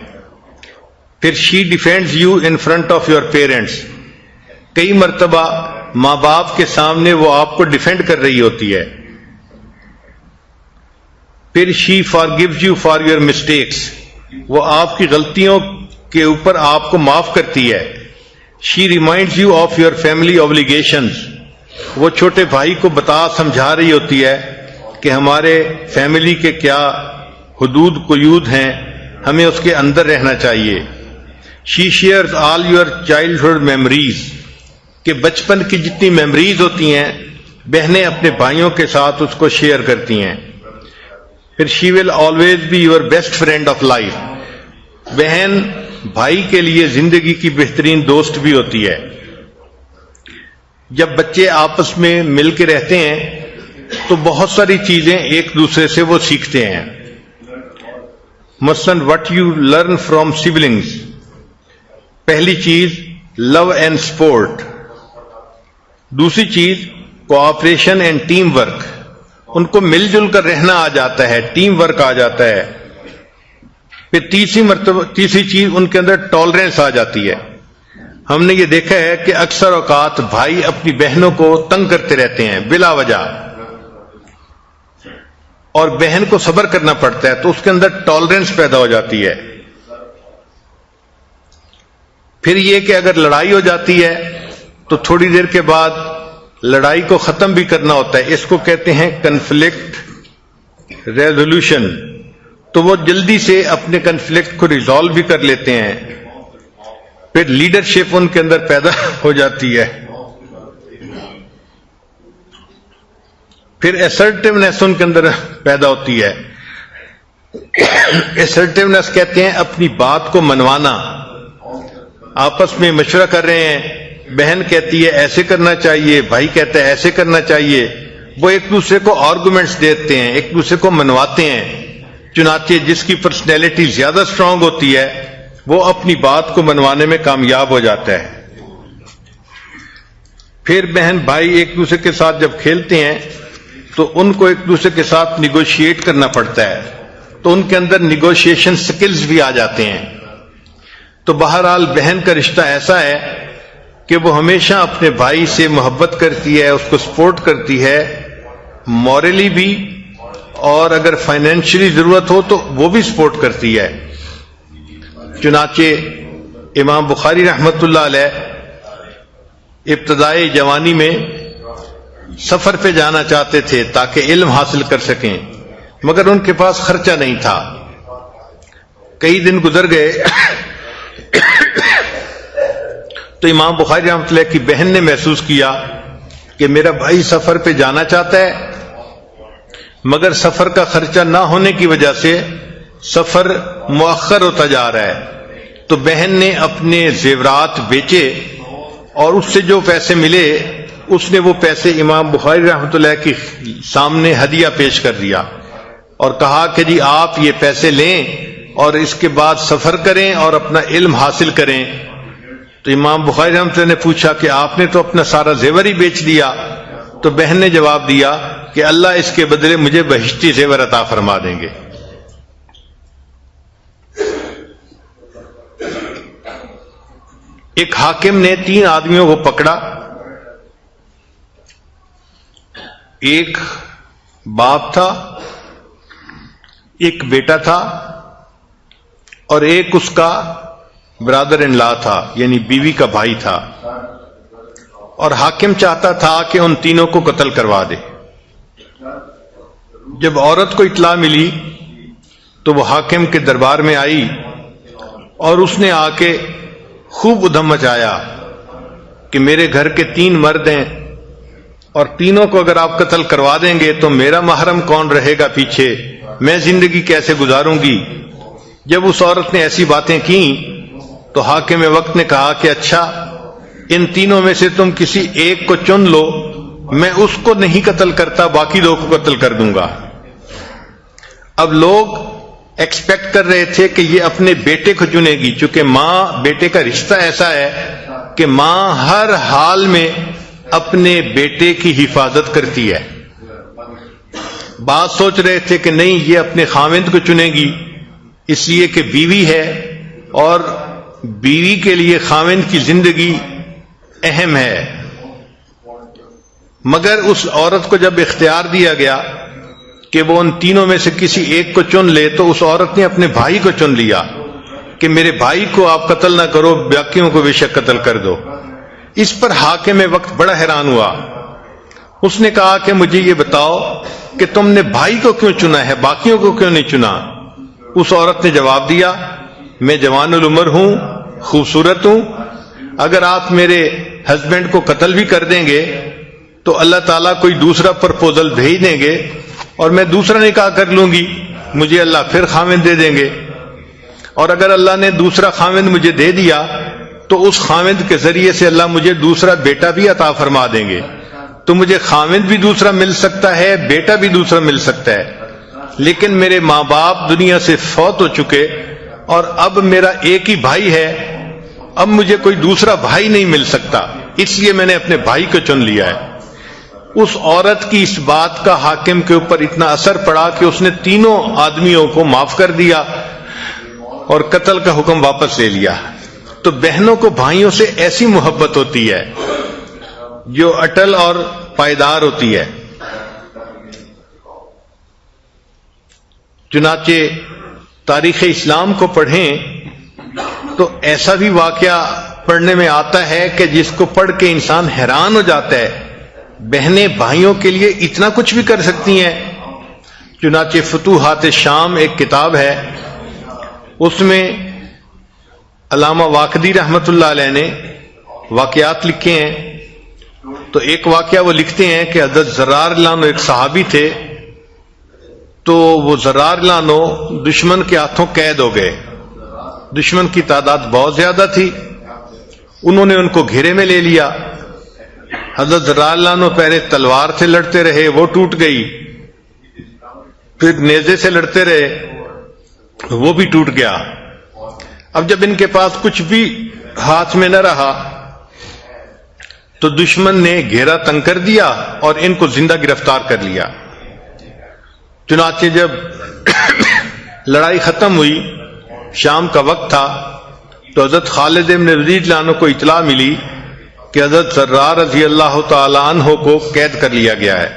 پھر she defends you in front of your parents. کئی مرتبہ ماں باپ کے سامنے وہ آپ کو ڈیفینڈ کر رہی ہوتی ہے. پھر شی فارگیوز یو فار یور مسٹیکس. وہ آپ کی غلطیوں کے اوپر آپ کو معاف کرتی ہے. She reminds you of your family obligations. وہ چھوٹے بھائی کو بتا سمجھا رہی ہوتی ہے کہ ہمارے فیملی کے کیا حدود قیود ہیں, ہمیں اس کے اندر رہنا چاہیے. She shares all your childhood memories. کہ بچپن کی جتنی میموریز ہوتی ہیں بہنیں اپنے بھائیوں کے ساتھ اس کو شیئر کرتی ہیں. پھر she will always be your best friend of life. بہن بھائی کے لیے زندگی کی بہترین دوست بھی ہوتی ہے. جب بچے آپس میں مل کے رہتے ہیں تو بہت ساری چیزیں ایک دوسرے سے وہ سیکھتے ہیں. مثلاً what you learn from siblings. پہلی چیز لو اینڈ سپورٹ. دوسری چیز کوآپریشن اینڈ ٹیم ورک. ان کو مل جل کر رہنا آ جاتا ہے, ٹیم ورک آ جاتا ہے. پھر تیسری چیز ان کے اندر ٹالرنس آ جاتی ہے. ہم نے یہ دیکھا ہے کہ اکثر اوقات بھائی اپنی بہنوں کو تنگ کرتے رہتے ہیں بلا وجہ, اور بہن کو صبر کرنا پڑتا ہے, تو اس کے اندر ٹالرنس پیدا ہو جاتی ہے. پھر یہ کہ اگر لڑائی ہو جاتی ہے تو تھوڑی دیر کے بعد لڑائی کو ختم بھی کرنا ہوتا ہے. اس کو کہتے ہیں کنفلکٹ ریزولوشن. تو وہ جلدی سے اپنے کنفلکٹ کو ریزالو بھی کر لیتے ہیں. پھر لیڈرشپ ان کے اندر پیدا ہو جاتی ہے. پھر اسرٹیونیس ان کے اندر پیدا ہوتی ہے. اسرٹیونیس کہتے ہیں اپنی بات کو منوانا. آپس میں مشورہ کر رہے ہیں, بہن کہتی ہے ایسے کرنا چاہیے, بھائی کہتا ہے ایسے کرنا چاہیے. وہ ایک دوسرے کو آرگومنٹس دیتے ہیں, ایک دوسرے کو منواتے ہیں. چنانچہ جس کی پرسنالٹی زیادہ اسٹرانگ ہوتی ہے وہ اپنی بات کو منوانے میں کامیاب ہو جاتا ہے. پھر بہن بھائی ایک دوسرے کے ساتھ جب کھیلتے ہیں تو ان کو ایک دوسرے کے ساتھ نیگوشیٹ کرنا پڑتا ہے, تو ان کے اندر نیگوشیشن سکلز بھی آ جاتے ہیں. تو بہرحال بہن کا رشتہ ایسا ہے کہ وہ ہمیشہ اپنے بھائی سے محبت کرتی ہے, اس کو سپورٹ کرتی ہے, مورلی بھی, اور اگر فائنینشلی ضرورت ہو تو وہ بھی سپورٹ کرتی ہے. چنانچہ امام بخاری رحمت اللہ علیہ ابتدائی جوانی میں سفر پہ جانا چاہتے تھے تاکہ علم حاصل کر سکیں, مگر ان کے پاس خرچہ نہیں تھا. کئی دن گزر گئے تو امام بخاری رحمۃ اللہ کی بہن نے محسوس کیا کہ میرا بھائی سفر پہ جانا چاہتا ہے مگر سفر کا خرچہ نہ ہونے کی وجہ سے سفر مؤخر ہوتا جا رہا ہے. تو بہن نے اپنے زیورات بیچے اور اس سے جو پیسے ملے اس نے وہ پیسے امام بخاری رحمۃ اللہ کے سامنے ہدیہ پیش کر دیا اور کہا کہ جی آپ یہ پیسے لیں اور اس کے بعد سفر کریں اور اپنا علم حاصل کریں. تو امام بخاری رحمۃ اللہ نے پوچھا کہ آپ نے تو اپنا سارا زیور ہی بیچ دیا. تو بہن نے جواب دیا کہ اللہ اس کے بدلے مجھے بہشتی زیور عطا فرما دیں گے. ایک حاکم نے 3 آدمیوں کو پکڑا. ایک باپ تھا, ایک بیٹا تھا اور ایک اس کا برادر ان لا تھا, یعنی بیوی کا بھائی تھا. اور حاکم چاہتا تھا کہ ان تینوں کو قتل کروا دے. جب عورت کو اطلاع ملی تو وہ حاکم کے دربار میں آئی اور اس نے آ کے خوب ادھم مچایا کہ میرے گھر کے 3 مرد ہیں اور تینوں کو اگر آپ قتل کروا دیں گے تو میرا محرم کون رہے گا پیچھے, میں زندگی کیسے گزاروں گی. جب اس عورت نے ایسی باتیں کی تو حاکم وقت نے کہا کہ اچھا ان تینوں میں سے تم کسی ایک کو چن لو میں اس کو نہیں قتل کرتا، باقی لوگوں کو قتل کر دوں گا۔ اب لوگ ایکسپیکٹ کر رہے تھے کہ یہ اپنے بیٹے کو چنے گی، چونکہ ماں بیٹے کا رشتہ ایسا ہے کہ ماں ہر حال میں اپنے بیٹے کی حفاظت کرتی ہے۔ بعض سوچ رہے تھے کہ نہیں، یہ اپنے خاوند کو چنے گی اس لیے کہ بیوی ہے اور بیوی کے لیے خاوند کی زندگی اہم ہے، مگر اس عورت کو جب اختیار دیا گیا کہ وہ ان تینوں میں سے کسی ایک کو چن لے، تو اس عورت نے اپنے بھائی کو چن لیا کہ میرے بھائی کو آپ قتل نہ کرو، باقیوں کو بے شک قتل کر دو۔ اس پر حاکم وقت بڑا حیران ہوا، اس نے کہا کہ مجھے یہ بتاؤ کہ تم نے بھائی کو کیوں چنا ہے، باقیوں کو کیوں نہیں چنا؟ اس عورت نے جواب دیا، میں جوان العمر ہوں، خوبصورت ہوں، اگر آپ میرے ہسبینڈ کو قتل بھی کر دیں گے تو اللہ تعالیٰ کوئی دوسرا پرپوزل بھیج دیں گے اور میں دوسرا نکاح کر لوں گی، مجھے اللہ پھر خاوند دے دیں گے، اور اگر اللہ نے دوسرا خاوند مجھے دے دیا تو اس خاوند کے ذریعے سے اللہ مجھے دوسرا بیٹا بھی عطا فرما دیں گے، تو مجھے خاوند بھی دوسرا مل سکتا ہے، بیٹا بھی دوسرا مل سکتا ہے، لیکن میرے ماں باپ دنیا سے فوت ہو چکے اور اب میرا ایک ہی بھائی ہے، اب مجھے کوئی دوسرا بھائی نہیں مل سکتا، اس لیے میں نے اپنے بھائی کو چن لیا ہے۔ اس عورت کی اس بات کا حاکم کے اوپر اتنا اثر پڑا کہ اس نے تینوں آدمیوں کو معاف کر دیا اور قتل کا حکم واپس لے لیا۔ تو بہنوں کو بھائیوں سے ایسی محبت ہوتی ہے جو اٹل اور پائیدار ہوتی ہے۔ چنانچہ تاریخ اسلام کو پڑھیں تو ایسا بھی واقعہ پڑھنے میں آتا ہے کہ جس کو پڑھ کے انسان حیران ہو جاتا ہے، بہنیں بھائیوں کے لیے اتنا کچھ بھی کر سکتی ہیں۔ چنانچہ فتوحات شام ایک کتاب ہے، اس میں علامہ واقدی رحمت اللہ علیہ نے واقعات لکھے ہیں، تو ایک واقعہ وہ لکھتے ہیں کہ حضرت زرار اللہ عنہ ایک صحابی تھے، تو وہ زرار اللہ عنہ دشمن کے ہاتھوں قید ہو گئے، دشمن کی تعداد بہت زیادہ تھی، انہوں نے ان کو گھیرے میں لے لیا۔ حضرت زرار اللہ عنہ پہلے تلوار سے لڑتے رہے، وہ ٹوٹ گئی، پھر نیزے سے لڑتے رہے، وہ بھی ٹوٹ گیا۔ اب جب ان کے پاس کچھ بھی ہاتھ میں نہ رہا تو دشمن نے گھیرا تنگ کر دیا اور ان کو زندہ گرفتار کر لیا۔ چنانچہ جب لڑائی ختم ہوئی، شام کا وقت تھا، تو حضرت خالد بن ولید عنہ کو اطلاع ملی کہ حضرت زرار رضی اللہ تعالی عنہ کو قید کر لیا گیا ہے۔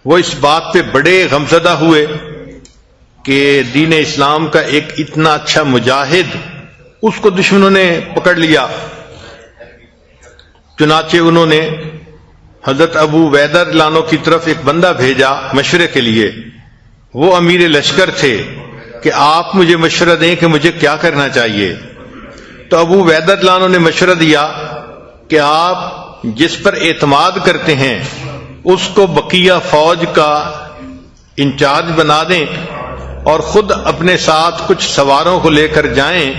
وہ اس بات پہ بڑے غمزدہ ہوئے کہ دین اسلام کا ایک اتنا اچھا مجاہد اس کو دشمنوں نے پکڑ لیا۔ چنانچہ انہوں نے حضرت ابو عبیدہ رضی اللہ عنہ کی طرف ایک بندہ بھیجا مشورے کے لیے، وہ امیر لشکر تھے، کہ آپ مجھے مشورہ دیں کہ مجھے کیا کرنا چاہیے۔ تو ابو عبیدہ رضی اللہ عنہ نے مشورہ دیا کہ آپ جس پر اعتماد کرتے ہیں اس کو بقیہ فوج کا انچارج بنا دیں اور خود اپنے ساتھ کچھ سواروں کو لے کر جائیں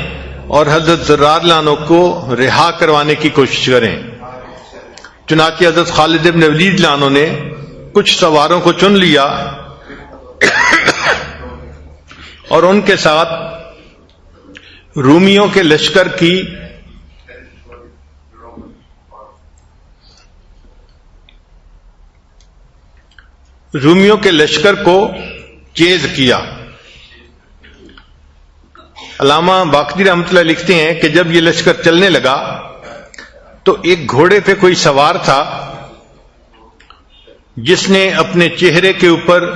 اور حضرت زرار رضی اللہ عنہ کو رہا کروانے کی کوشش کریں۔ چنانچہ حضرت خالد بن ولید رضی اللہ عنہ نے کچھ سواروں کو چن لیا اور ان کے ساتھ رومیوں کے لشکر کی کو چیز کیا۔ علامہ باقری رحمۃ اللہ لکھتے ہیں کہ جب یہ لشکر چلنے لگا تو ایک گھوڑے پہ کوئی سوار تھا جس نے اپنے چہرے کے اوپر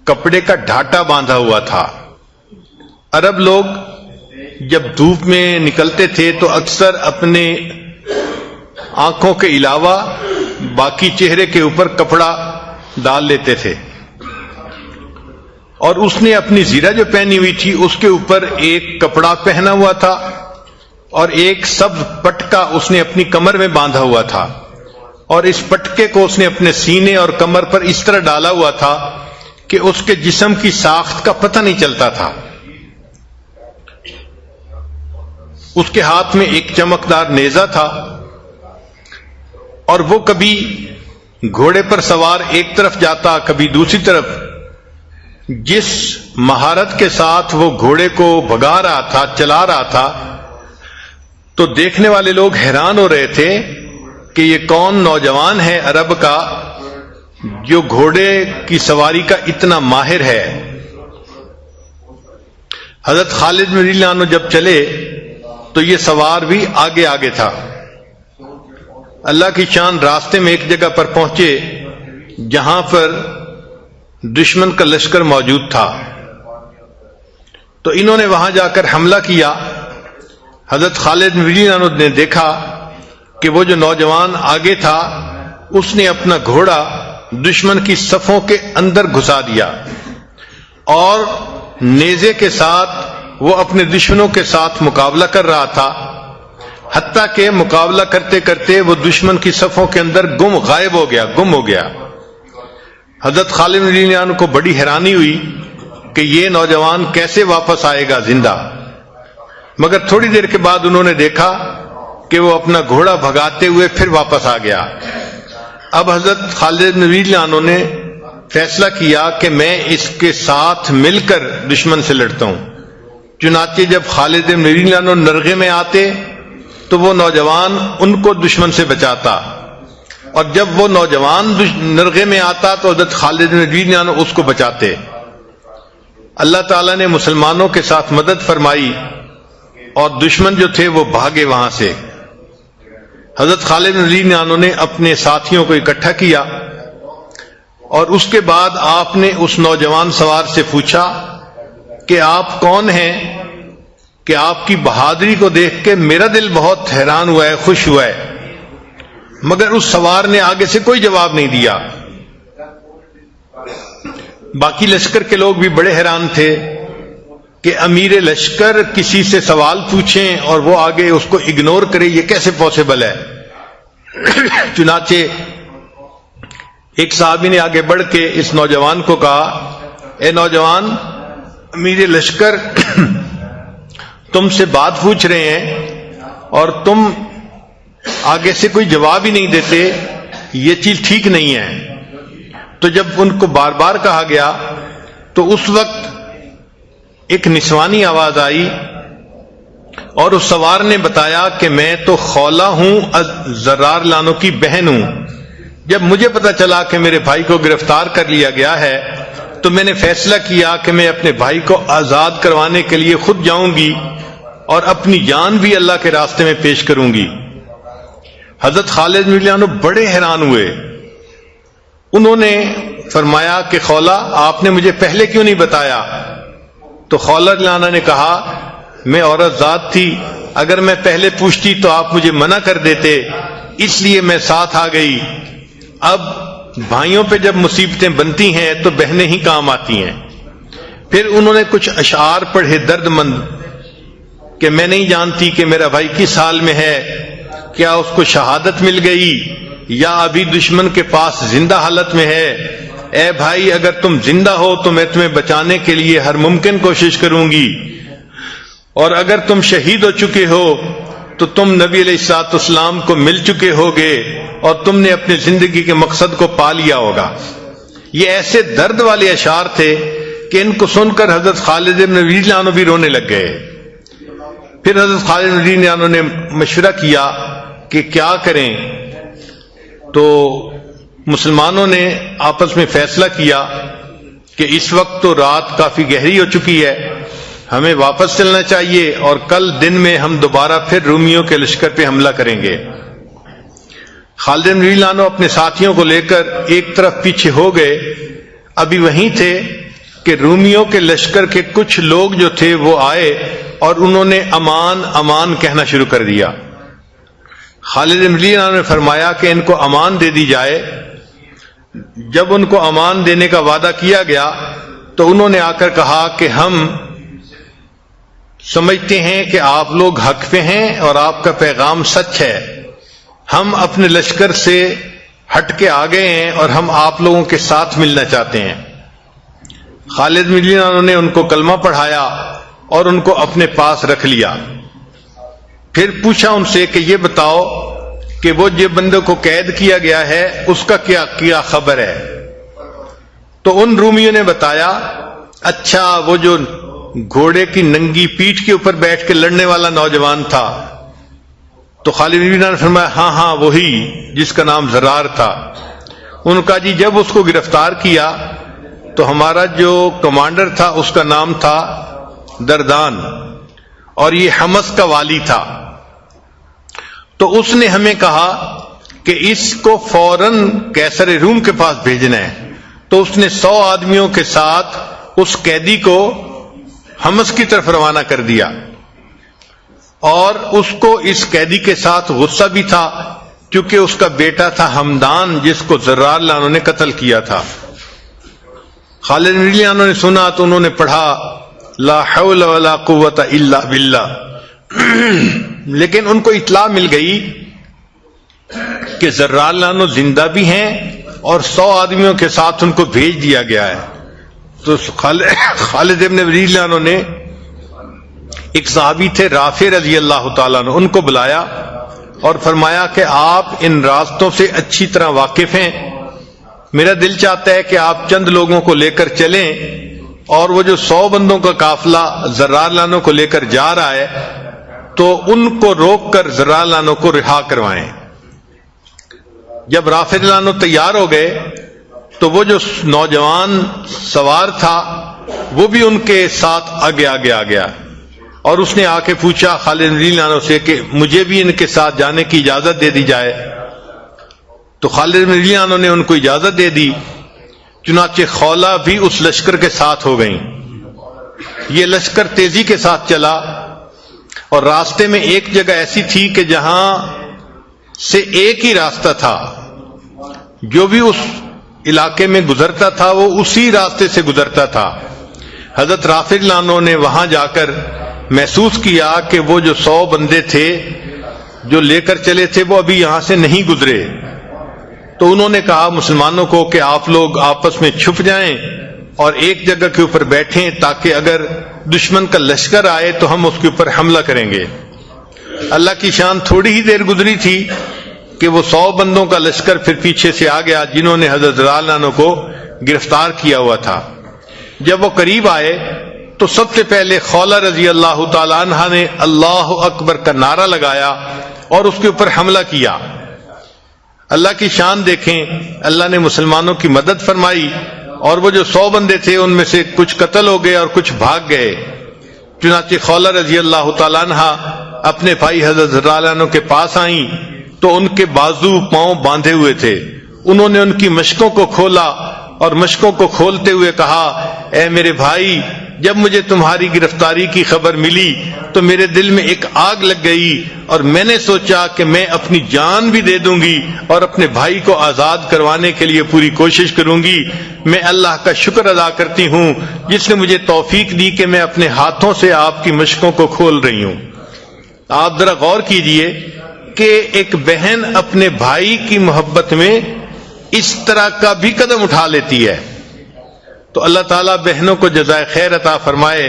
کپڑے کا ڈھاٹا باندھا ہوا تھا۔ عرب لوگ جب دھوپ میں نکلتے تھے تو اکثر اپنے آنکھوں کے علاوہ باقی چہرے کے اوپر کپڑا ڈال لیتے تھے، اور اس نے اپنی زیرہ جو پہنی ہوئی تھی اس کے اوپر ایک کپڑا پہنا ہوا تھا اور ایک سبز پٹکا اس نے اپنی کمر میں باندھا ہوا تھا، اور اس پٹکے کو اس نے اپنے سینے اور کمر پر اس طرح ڈالا ہوا تھا کہ اس کے جسم کی ساخت کا پتہ نہیں چلتا تھا۔ اس کے ہاتھ میں ایک چمکدار نیزہ تھا، اور وہ کبھی گھوڑے پر سوار ایک طرف جاتا کبھی دوسری طرف. جس مہارت کے ساتھ وہ گھوڑے کو بھگا رہا تھا، چلا رہا تھا، تو دیکھنے والے لوگ حیران ہو رہے تھے کہ یہ کون نوجوان ہے عرب کا جو گھوڑے کی سواری کا اتنا ماہر ہے. حضرت خالد رضی اللہ عنہ جب چلے تو یہ سوار بھی آگے آگے تھا. اللہ کی شان، راستے میں ایک جگہ پر پہنچے جہاں پر دشمن کا لشکر موجود تھا، تو انہوں نے وہاں جا کر حملہ کیا. حضرت خالد رضی اللہ عنہ نے دیکھا کہ وہ جو نوجوان آگے تھا اس نے اپنا گھوڑا دشمن کی صفوں کے اندر گھسا دیا اور نیزے کے ساتھ وہ اپنے دشمنوں کے ساتھ مقابلہ کر رہا تھا، حتیٰ کہ مقابلہ کرتے کرتے وہ دشمن کی صفوں کے اندر غائب ہو گیا. حضرت خالد رضی اللہ عنہ کو بڑی حیرانی ہوئی کہ یہ نوجوان کیسے واپس آئے گا زندہ. مگر تھوڑی دیر کے بعد انہوں نے دیکھا کہ وہ اپنا گھوڑا بھگاتے ہوئے پھر واپس آ گیا. اب حضرت خالد رضی اللہ عنہ نے فیصلہ کیا کہ میں اس کے ساتھ مل کر دشمن سے لڑتا ہوں. چنانچہ جب خالد رضی اللہ عنہ نرغے میں آتے تو وہ نوجوان ان کو دشمن سے بچاتا، اور جب وہ نوجوان نرغے میں آتا تو حضرت خالد رضی اللہ عنہ اس کو بچاتے. اللہ تعالیٰ نے مسلمانوں کے ساتھ مدد فرمائی اور دشمن جو تھے وہ بھاگے وہاں سے. حضرت خالد رضی اللہ عنہ نے اپنے ساتھیوں کو اکٹھا کیا اور اس کے بعد آپ نے اس نوجوان سوار سے پوچھا کہ آپ کون ہیں، کہ آپ کی بہادری کو دیکھ کے میرا دل بہت حیران ہوا ہے، خوش ہوا ہے. مگر اس سوار نے آگے سے کوئی جواب نہیں دیا. باقی لشکر کے لوگ بھی بڑے حیران تھے کہ امیر لشکر کسی سے سوال پوچھیں اور وہ آگے اس کو اگنور کرے، یہ کیسے پاسبل ہے. چنانچہ ایک صحابی نے آگے بڑھ کے اس نوجوان کو کہا، اے نوجوان، امیر لشکر تم سے بات پوچھ رہے ہیں اور تم آگے سے کوئی جواب ہی نہیں دیتے، یہ چیز ٹھیک نہیں ہے. تو جب ان کو بار بار کہا گیا تو اس وقت ایک نسوانی آواز آئی اور اس سوار نے بتایا کہ میں تو خولہ ہوں، زرار لانو کی بہن ہوں. جب مجھے پتا چلا کہ میرے بھائی کو گرفتار کر لیا گیا ہے تو میں نے فیصلہ کیا کہ میں اپنے بھائی کو آزاد کروانے کے لیے خود جاؤں گی اور اپنی جان بھی اللہ کے راستے میں پیش کروں گی. حضرت خالد رضی اللہ عنہ بڑے حیران ہوئے. انہوں نے فرمایا کہ خولہ، آپ نے مجھے پہلے کیوں نہیں بتایا؟ تو خولہ رضی اللہ عنہ نے کہا، میں عورت ذات تھی، اگر میں پہلے پوچھتی تو آپ مجھے منع کر دیتے، اس لیے میں ساتھ آ گئی. اب بھائیوں پہ جب مصیبتیں بنتی ہیں تو بہنیں ہی کام آتی ہیں. پھر انہوں نے کچھ اشعار پڑھے درد مند کہ میں نہیں جانتی کہ میرا بھائی کس حال میں ہے، کیا اس کو شہادت مل گئی یا ابھی دشمن کے پاس زندہ حالت میں ہے. اے بھائی، اگر تم زندہ ہو تو میں تمہیں بچانے کے لیے ہر ممکن کوشش کروں گی، اور اگر تم شہید ہو چکے ہو تو تم نبی علیہ الصلوۃ والسلام کو مل چکے ہوگے اور تم نے اپنی زندگی کے مقصد کو پا لیا ہوگا. یہ ایسے درد والے اشعار تھے کہ ان کو سن کر حضرت خالد بن رضی اللہ عنہ بھی رونے لگ گئے. پھر حضرت خالد رضی اللہ عنہ نے مشورہ کیا کہ کیا کریں. تو مسلمانوں نے آپس میں فیصلہ کیا کہ اس وقت تو رات کافی گہری ہو چکی ہے، ہمیں واپس چلنا چاہیے اور کل دن میں ہم دوبارہ پھر رومیوں کے لشکر پہ حملہ کریں گے. خالد رضی اللہ عنہ اپنے ساتھیوں کو لے کر ایک طرف پیچھے ہو گئے. ابھی وہیں تھے کہ رومیوں کے لشکر کے کچھ لوگ جو تھے وہ آئے اور انہوں نے امان امان کہنا شروع کر دیا. خالد رضی اللہ عنہ نے فرمایا کہ ان کو امان دے دی جائے. جب ان کو امان دینے کا وعدہ کیا گیا تو انہوں نے آ کر کہا کہ ہم سمجھتے ہیں کہ آپ لوگ حق پہ ہیں اور آپ کا پیغام سچ ہے. ہم اپنے لشکر سے ہٹ کے آ گئے ہیں اور ہم آپ لوگوں کے ساتھ ملنا چاہتے ہیں. خالد رضی اللہ عنہ نے ان کو کلمہ پڑھایا اور ان کو اپنے پاس رکھ لیا. پھر پوچھا ان سے کہ یہ بتاؤ کہ وہ جو بندے کو قید کیا گیا ہے اس کا کیا خبر ہے؟ تو ان رومیوں نے بتایا اچھا وہ جو گھوڑے کی ننگی پیٹھ کے اوپر بیٹھ کے لڑنے والا نوجوان تھا. تو خالد بن ولید نے فرمایا ہاں وہی جس کا نام زرار تھا. ان کا جی جب اس کو گرفتار کیا تو ہمارا جو کمانڈر تھا اس کا نام تھا دردان اور یہ حمص کا والی تھا. تو اس نے ہمیں کہا کہ اس کو فوراً قیصر روم کے پاس بھیجنا ہے. تو اس نے 100 آدمیوں کے ساتھ اس قیدی کو حمص کی طرف روانہ کر دیا. اور اس کو اس قیدی کے ساتھ غصہ بھی تھا کیونکہ اس کا بیٹا تھا حمدان جس کو زرار لانوں نے قتل کیا تھا. خالد بن ولید نے سنا تو انہوں نے پڑھا لا حول ولا قوت الا باللہ. لیکن ان کو اطلاع مل گئی کہ زرار لانو زندہ بھی ہیں اور 100 آدمیوں کے ساتھ ان کو بھیج دیا گیا ہے. تو خالد بن ولید لانو نے ایک صحابی تھے رافع رضی اللہ تعالیٰ عنہ، ان کو بلایا اور فرمایا کہ آپ ان راستوں سے اچھی طرح واقف ہیں، میرا دل چاہتا ہے کہ آپ چند لوگوں کو لے کر چلیں اور وہ جو 100 بندوں کا قافلہ زرار لانوں کو لے کر جا رہا ہے تو ان کو روک کر زرار لانوں کو رہا کروائیں. جب رافع لانو تیار ہو گئے تو وہ جو نوجوان سوار تھا وہ بھی ان کے ساتھ آگے آ گیا اور اس نے آ کے پوچھا خالد بن ولید عنہ سے کہ مجھے بھی ان کے ساتھ جانے کی اجازت دے دی جائے. تو خالد بن ولید عنہ نے ان کو اجازت دے دی. چنانچہ خولہ بھی اس لشکر کے ساتھ ہو گئیں. یہ لشکر تیزی کے ساتھ چلا اور راستے میں ایک جگہ ایسی تھی کہ جہاں سے ایک ہی راستہ تھا، جو بھی اس علاقے میں گزرتا تھا وہ اسی راستے سے گزرتا تھا. حضرت رافع لانو نے وہاں جا کر محسوس کیا کہ وہ جو 100 بندے تھے جو لے کر چلے تھے وہ ابھی یہاں سے نہیں گزرے. تو انہوں نے کہا مسلمانوں کو کہ آپ لوگ آپس میں چھپ جائیں اور ایک جگہ کے اوپر بیٹھیں تاکہ اگر دشمن کا لشکر آئے تو ہم اس کے اوپر حملہ کریں گے. اللہ کی شان تھوڑی ہی دیر گزری تھی کہ وہ 100 بندوں کا لشکر پھر پیچھے سے آ گیا جنہوں نے حضرت زرار عنہ کو گرفتار کیا ہوا تھا. جب وہ قریب آئے تو سب سے پہلے خولہ رضی اللہ تعالی عنہ نے اللہ اکبر کا نعرہ لگایا اور اس کے اوپر حملہ کیا. اللہ کی شان دیکھیں، اللہ نے مسلمانوں کی مدد فرمائی اور وہ جو 100 بندے تھے ان میں سے کچھ قتل ہو گئے اور کچھ بھاگ گئے. چنانچہ خولہ رضی اللہ تعالی عنہ اپنے بھائی حضرت زرار عنہ کے پاس آئیں تو ان کے بازو پاؤں باندھے ہوئے تھے. انہوں نے ان کی مشکوں کو کھولا اور مشکوں کو کھولتے ہوئے کہا اے میرے بھائی، جب مجھے تمہاری گرفتاری کی خبر ملی تو میرے دل میں ایک آگ لگ گئی اور میں نے سوچا کہ میں اپنی جان بھی دے دوں گی اور اپنے بھائی کو آزاد کروانے کے لیے پوری کوشش کروں گی. میں اللہ کا شکر ادا کرتی ہوں جس نے مجھے توفیق دی کہ میں اپنے ہاتھوں سے آپ کی مشکوں کو کھول رہی ہوں. آپ ذرا غور کیجئے کہ ایک بہن اپنے بھائی کی محبت میں اس طرح کا بھی قدم اٹھا لیتی ہے. تو اللہ تعالیٰ بہنوں کو جزائے خیر عطا فرمائے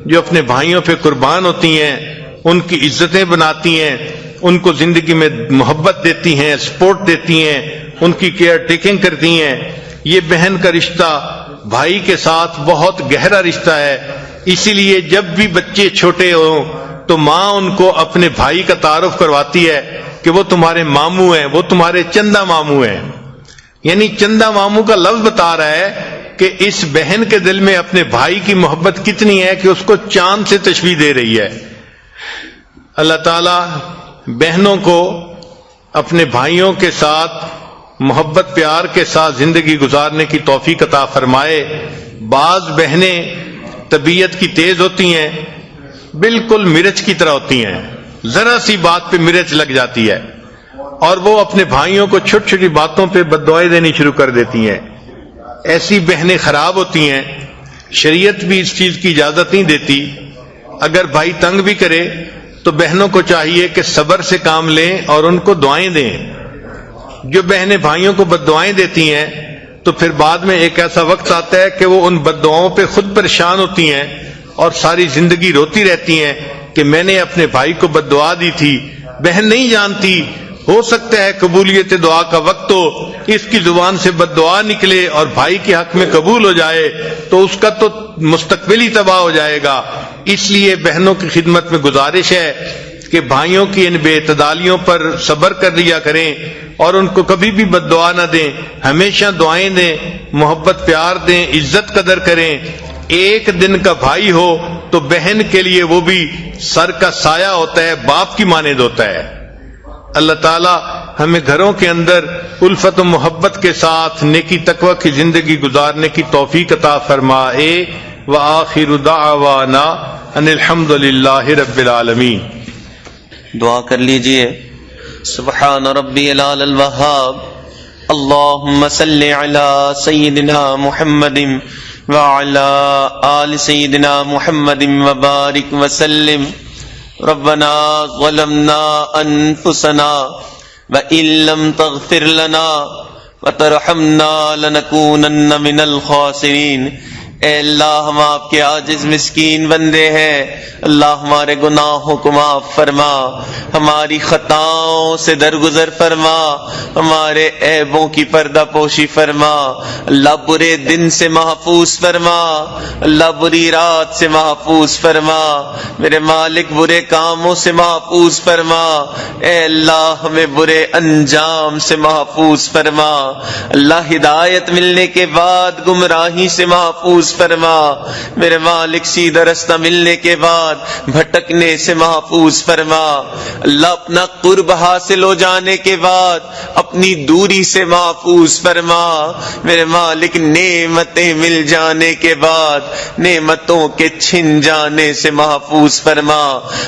جو اپنے بھائیوں پہ قربان ہوتی ہیں، ان کی عزتیں بناتی ہیں، ان کو زندگی میں محبت دیتی ہیں، سپورٹ دیتی ہیں، ان کی کیئر ٹیکنگ کرتی ہیں. یہ بہن کا رشتہ بھائی کے ساتھ بہت گہرا رشتہ ہے. اسی لیے جب بھی بچے چھوٹے ہوں تو ماں ان کو اپنے بھائی کا تعارف کرواتی ہے کہ وہ تمہارے ماموں ہیں، وہ تمہارے چندہ ماموں ہیں. یعنی چندہ ماموں کا لفظ بتا رہا ہے کہ اس بہن کے دل میں اپنے بھائی کی محبت کتنی ہے کہ اس کو چاند سے تشبیہ دے رہی ہے. اللہ تعالی بہنوں کو اپنے بھائیوں کے ساتھ محبت پیار کے ساتھ زندگی گزارنے کی توفیق عطا فرمائے. بعض بہنیں طبیعت کی تیز ہوتی ہیں، بالکل مرچ کی طرح ہوتی ہیں، ذرا سی بات پہ مرچ لگ جاتی ہے اور وہ اپنے بھائیوں کو چھوٹی چھوٹی باتوں پہ بددعائیں دینی شروع کر دیتی ہیں. ایسی بہنیں خراب ہوتی ہیں. شریعت بھی اس چیز کی اجازت نہیں دیتی. اگر بھائی تنگ بھی کرے تو بہنوں کو چاہیے کہ صبر سے کام لیں اور ان کو دعائیں دیں. جو بہنیں بھائیوں کو بددعائیں دیتی ہیں تو پھر بعد میں ایک ایسا وقت آتا ہے کہ وہ ان بددعاؤں پہ خود پریشان ہوتی ہیں اور ساری زندگی روتی رہتی ہیں کہ میں نے اپنے بھائی کو بددعا دی تھی. بہن نہیں جانتی ہو سکتا ہے قبولیت دعا کا وقت ہو، اس کی زبان سے بد دعا نکلے اور بھائی کے حق میں قبول ہو جائے تو اس کا تو مستقبل ہی تباہ ہو جائے گا۔ اس لیے بہنوں کی خدمت میں گزارش ہے کہ بھائیوں کی ان بے اعتدالیوں پر صبر کر لیا کریں اور ان کو کبھی بھی بد دعا نہ دیں، ہمیشہ دعائیں دیں، محبت پیار دیں، عزت قدر کریں۔ ایک دن کا بھائی ہو تو بہن کے لیے وہ بھی سر کا سایہ ہوتا ہے، باپ کی مانند ہوتا ہے۔ اللہ تعالی ہمیں گھروں کے اندر الفت و محبت کے ساتھ نیکی تقوی کی زندگی گزارنے کی توفیق عطا فرمائے۔ وآخر دعوانا ان الحمد للہ رب العالمین۔ دعا کر لیجئے۔ سبحان ربی العلی الوہاب، اللہم صلی علی سیدنا محمد وعلی آل سیدنا محمد وبارک وسلم۔ ربنا ظلمنا انفسنا وإن لم تغفر لنا وترحمنا لنکونن من الخاسرین۔ اے اللہ ہم آپ کے عاجز مسکین بندے ہیں، اللہ ہمارے گناہوں کو معاف فرما، ہماری خطاؤں سے درگزر فرما، ہمارے عیبوں کی پردہ پوشی فرما، اللہ برے دن سے محفوظ فرما، اللہ بری رات سے محفوظ فرما، میرے مالک برے کاموں سے محفوظ فرما، اے اللہ ہمیں برے انجام سے محفوظ فرما، اللہ ہدایت ملنے کے بعد گمراہی سے محفوظ فرما، میرے مالک سیدھا رستہ ملنے کے بعد بھٹکنے سے محفوظ فرما، اللہ اپنا قرب حاصل ہو جانے کے بعد اپنی دوری سے محفوظ فرما، میرے مالک نعمتیں مل جانے کے بعد نعمتوں کے چھن جانے سے محفوظ فرما،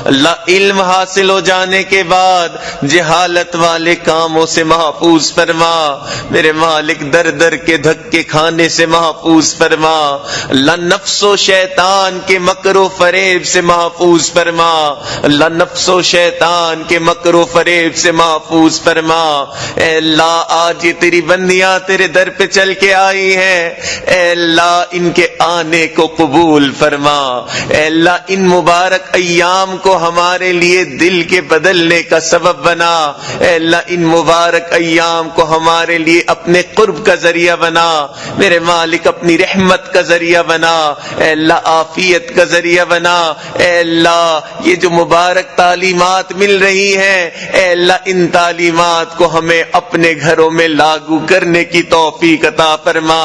اللہ علم حاصل ہو جانے کے بعد جہالت والے کاموں سے محفوظ فرما، میرے مالک در در کے دھکے کھانے سے محفوظ فرما، اللہ نفس و شیطان کے مکر و فریب سے محفوظ فرما، اللہ نفس و شیطان کے مکر و فریب سے محفوظ فرما، اے اللہ آج یہ تیری بندیاں تیرے در پہ چل کے آئی ہیں، اے اللہ ان کے آنے کو قبول فرما، اے اللہ ان مبارک ایام کو ہمارے لیے دل کے بدلنے کا سبب بنا، اے اللہ ان مبارک ایام کو ہمارے لیے اپنے قرب کا ذریعہ بنا، میرے مالک اپنی رحمت کا ذریعہ بنا، اے اللہ عافیت کا ذریعہ بنا، اے اللہ یہ جو مبارک تعلیمات مل رہی ہیں، اے اللہ ان تعلیمات کو ہمیں اپنے گھروں میں لاگو کرنے کی توفیق عطا فرما،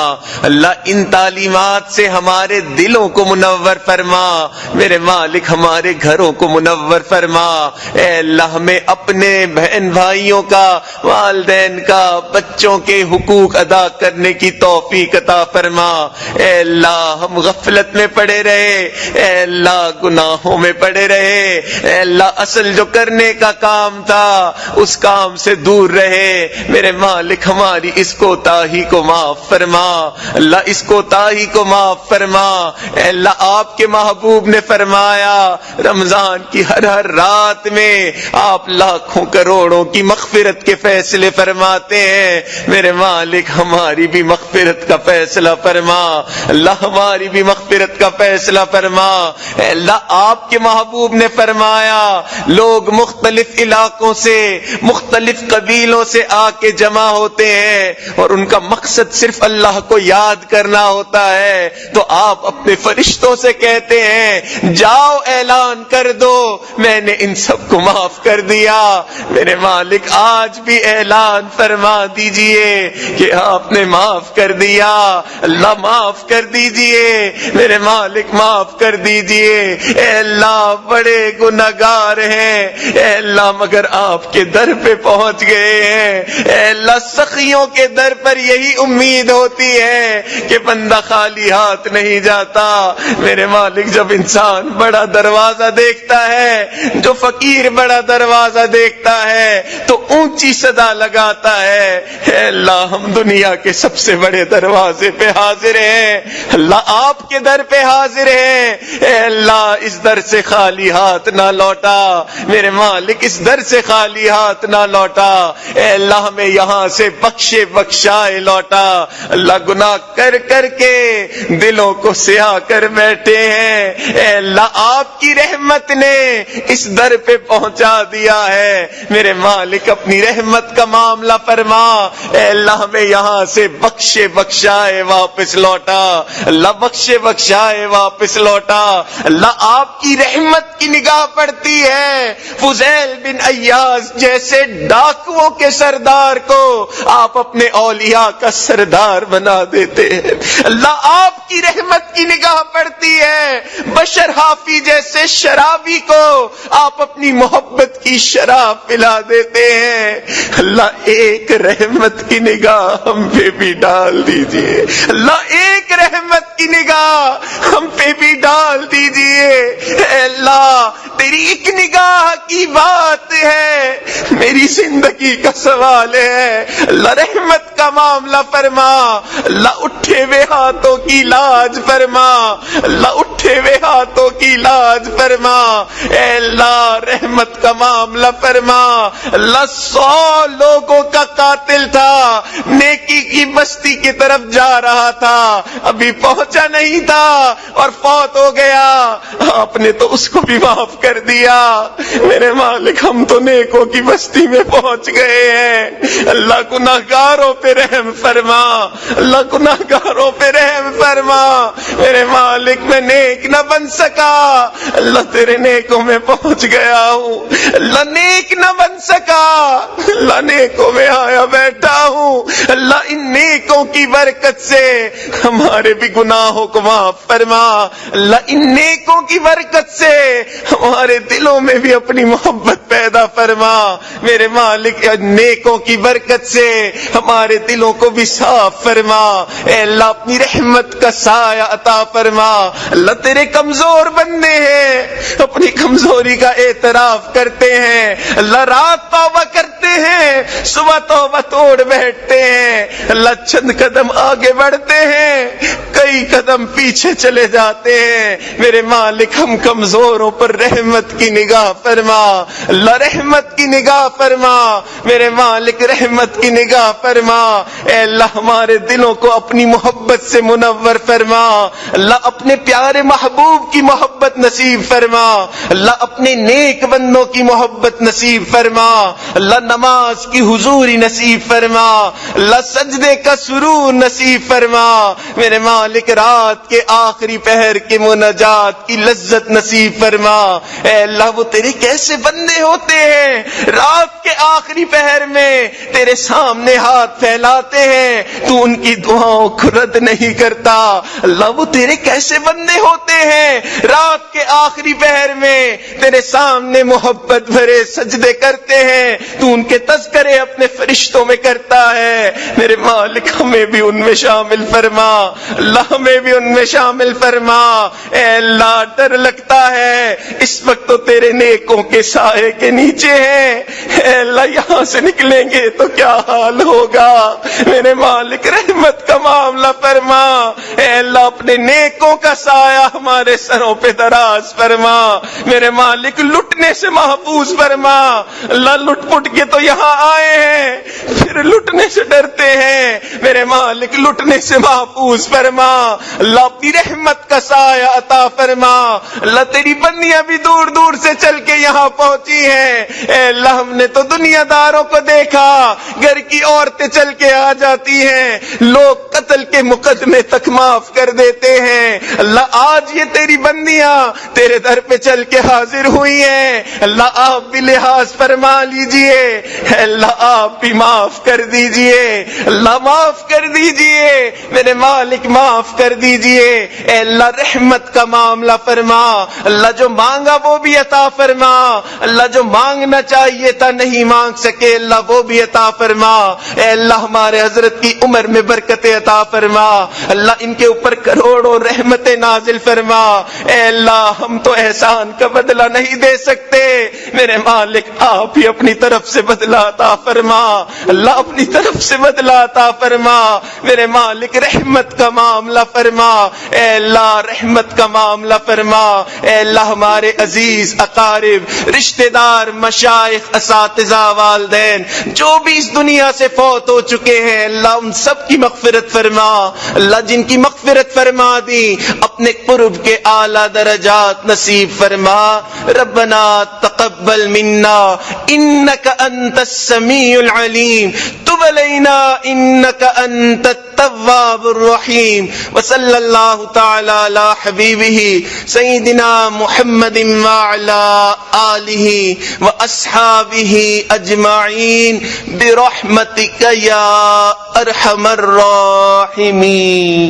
اللہ ان تعلیمات سے ہمارے دلوں کو منور فرما، میرے مالک ہمارے گھروں کو منور فرما، اے اللہ ہمیں اپنے بہن بھائیوں کا، والدین کا، بچوں کے حقوق ادا کرنے کی توفیق عطا فرما، اے اللہ ہم غفلت میں پڑے رہے، اے اللہ گناہوں میں پڑے رہے، اے اللہ اصل جو کرنے کا کام تھا اس کام سے دور رہے، میرے مالک ہماری اس کوتاہی کو معاف فرما، اللہ اس کوتاہی کو معاف فرما، اے اللہ آپ کے محبوب نے فرمایا رمضان کی ہر رات میں آپ لاکھوں کروڑوں کی مغفرت کے فیصلے فرماتے ہیں، میرے مالک ہماری بھی مغفرت کا فیصلہ فرما، اللہ ہماری بھی مغفرت کا فیصلہ فرما، اے اللہ آپ کے محبوب نے فرمایا لوگ مختلف علاقوں سے، مختلف قبیلوں سے آ کے جمع ہوتے ہیں اور ان کا مقصد صرف اللہ کو یاد کرنا ہوتا ہے، تو آپ اپنے فرشتوں سے کہتے ہیں جاؤ اعلان کر دو میں نے ان سب کو معاف کر دیا، میرے مالک آج بھی اعلان فرما دیجئے کہ آپ نے معاف کر دیا، اللہ معاف کر دیجئے، میرے مالک معاف کر دیجئے، اے اللہ بڑے گناہگار ہیں، اے اللہ مگر آپ کے در پہ پہنچ گئے ہیں، اے اللہ سخیوں کے در پر یہی امید ہوتی ہے کہ بندہ خالی ہاتھ نہیں جاتا، میرے مالک جب انسان بڑا دروازہ دیکھتا ہے، جو فقیر بڑا دروازہ دیکھتا ہے تو اونچی صدا لگاتا ہے، اے اللہ ہم دنیا کے سب سے بڑے دروازے پہ حاضر ہیں، اللہ آپ کے در پہ حاضر ہیں، اے اللہ اس در سے خالی ہاتھ نہ لوٹا، میرے مالک اس در سے خالی ہاتھ نہ لوٹا، اے اللہ ہمیں یہاں سے بخشے بخشائے لوٹا۔ اللہ گناہ کر کر کے دلوں کو سیاہ کر بیٹھے ہیں، اے اللہ آپ کی رحمت نے اس در پہ پہنچا دیا ہے، میرے مالک اپنی رحمت کا معاملہ فرما، اے اللہ ہمیں یہاں سے بخشے بخشائے واپس لوٹا، اللہ بخشے بخشائے واپس لوٹا۔ اللہ آپ کی رحمت کی نگاہ پڑتی ہے، فضیل بن ایاز جیسے ڈاکوؤں کے سردار کو آپ اپنے اولیاء کا سردار بنا دیتے ہیں۔ اللہ آپ کی رحمت کی نگاہ پڑتی ہے، بشر حافی جیسے شرابی کو آپ اپنی محبت کی شراب پلا دیتے ہیں۔ اللہ ایک رحمت کی نگاہ ہم پہ بھی ڈال دیجئے، اللہ ایک رحمت کی نگاہ ہم پہ بھی ڈال دیجئے، اے اللہ تیری ایک نگاہ کی بات ہے، میری زندگی کا سوال ہے، اللہ رحمت کا معاملہ فرما، اللہ اٹھے ہوئے ہاتھوں کی لاج فرما، اللہ اٹھے ہوئے ہاتھوں کی لاج فرما، اے اللہ رحمت کا معاملہ فرما۔ اللہ 100 لوگوں کا قاتل تھا، نیکی کی بستی کی طرف جا رہا تھا، ابھی پہنچا نہیں تھا اور فوت ہو گیا، آپ نے تو اس کو بھی معاف کر دیا، میرے مالک ہم تو نیکوں کی بستی میں پہنچ گئے ہیں، اللہ گناہگاروں پہ رحم فرما، اللہ گناہگاروں پہ رحم فرما، میرے مالک میں نیک نہ بن سکا، اللہ تیرے نیکوں میں پہنچ گیا ہوں، اللہ نیک نہ بن سکا، اللہ نیکوں میں آیا بیٹھا ہوں، اللہ ان نیکوں کی برکت سے ہمارے بھی گناہوں کو معاف فرما، اللہ ان نیکوں کی برکت سے ہمارے دلوں میں بھی اپنی محبت پیدا فرما، میرے مالک نیکوں کی برکت سے ہمارے دلوں کو بھی صاف فرما، اے اللہ اپنی رحمت کا سایہ عطا فرما۔ اللہ تیرے کمزور بندے ہیں، اپنی کمزوری کا اعتراف کرتے ہیں، اللہ رات توبہ کرتے ہیں، صبح توبہ توڑ بیٹھتے ہیں، اللہ چند قدم آگے بڑھتے ہیں، کئی قدم پیچھے چلے جاتے ہیں، میرے مالک ہم کمزوروں پر رحمت کی نگاہ فرما، اللہ رحمت کی نگاہ فرما، میرے مالک رحمت کی نگاہ فرما، اے اللہ ہمارے دلوں کو اپنی محبت سے منور فرما، اللہ اپنے پیارے محبوب کی محبت نصیب فرما، اللہ اپنے نیک بندوں کی محبت نصیب فرما، اللہ نماز کی حضوری نصیب فرما، اللہ سجدے کا سرور نصیب فرما، میرے مالک رات کے آخری پہر کے مناجات کی لذت نصیب فرما، اے اللہ وہ تیرے کیسے بندے ہوتے ہیں، رات کے آخری پہر میں تیرے سامنے ہاتھ پھیلاتے ہیں، تو ان کی دعاؤں کو رد نہیں کرتا، اللہ وہ تیرے کیسے بندے ہوتے ہیں، رات کے آخری پہر میں تیرے سامنے محبت بھرے سجدے کرتے ہیں، تو ان کے تذکرے اپنے فرشتوں میں کرتا ہے، میرے مالک ہمیں بھی ان میں شامل فرما، اللہ ہمیں بھی ان میں شامل فرما، اے اللہ ڈر لگتا ہے اس وقت تو تیرے نیکوں کے سائے کے نیچے ہیں، اے اللہ یہاں سے نکلیں گے تو کیا حال ہوگا، میرے مالک رحمت کا معاملہ فرما، اے اللہ اپنے نیکوں کا سایہ ہمارے سروں پہ دراز فرما، میرے مالک لٹنے سے محفوظ فرما، اللہ لٹ پٹ کے تو یہاں آئے ہیں پھر لٹنے سے ڈرتے ہیں، میرے مالک لٹنے سے محفوظ فرما، اللہ اپنی رحمت کا سایہ عطا فرما، اللہ تیری بندیاں بھی دور دور سے چل کے یہاں پہنچی ہیں، اے اللہ ہم نے تو دنیا داروں کو دیکھا گھر کی عورتیں چل کے آ جاتی ہیں، لوگ قتل کے مقدمے تک معاف کر دیتے ہیں، اللہ آج یہ تیری بندیاں تیرے در پہ چل کے حاضر ہوئی ہیں، اللہ آپ بھی لحاظ فرما لیجئے، اے اللہ آپ بھی معاف کر دیجئے، اللہ معاف کر دیجئے، میرے مالک معاف کر دیجئے، اے اللہ رحمت کا معاملہ فرما، اللہ جو مانگا وہ بھی عطا فرما، اللہ جو مانگنا چاہیے تھا نہیں مانگ سکے اللہ وہ بھی عطا فرما، اے اللہ ہمارے حضرت کی عمر میں برکت عطا فرما، اللہ اللہ ان کے اوپر کروڑوں رحمتیں نازل فرما. اے اللہ ہم تو احسان کا بدلہ نہیں دے سکتے، میرے مالک آپ ہی اپنی طرف سے بدلہ عطا فرما. اللہ اپنی طرف سے بدلہ عطا فرما. میرے مالک رحمت کا معاملہ فرما. اے اللہ رحمت کا معاملہ فرما. اے اللہ ہمارے عزیز اقارب، رشتہ دار، مشائخ، اساتذہ، والدین جو بھی اس دنیا سے فوت ہو چکے ہیں، اللہ ان سب کی مغفرت فرما. اللہ جن کی مغفرت فرما دی اپنے قرب کے اعلیٰ درجات نصیب فرما. ربنا تقبل منا انك انت السميع العليم تب علينا انك انت التواب الرحيم. وصلى الله تعالى على حبيبه سيدنا محمد وعلى آله وأصحابه أجمعين برحمتك يا أرحم الراحمين.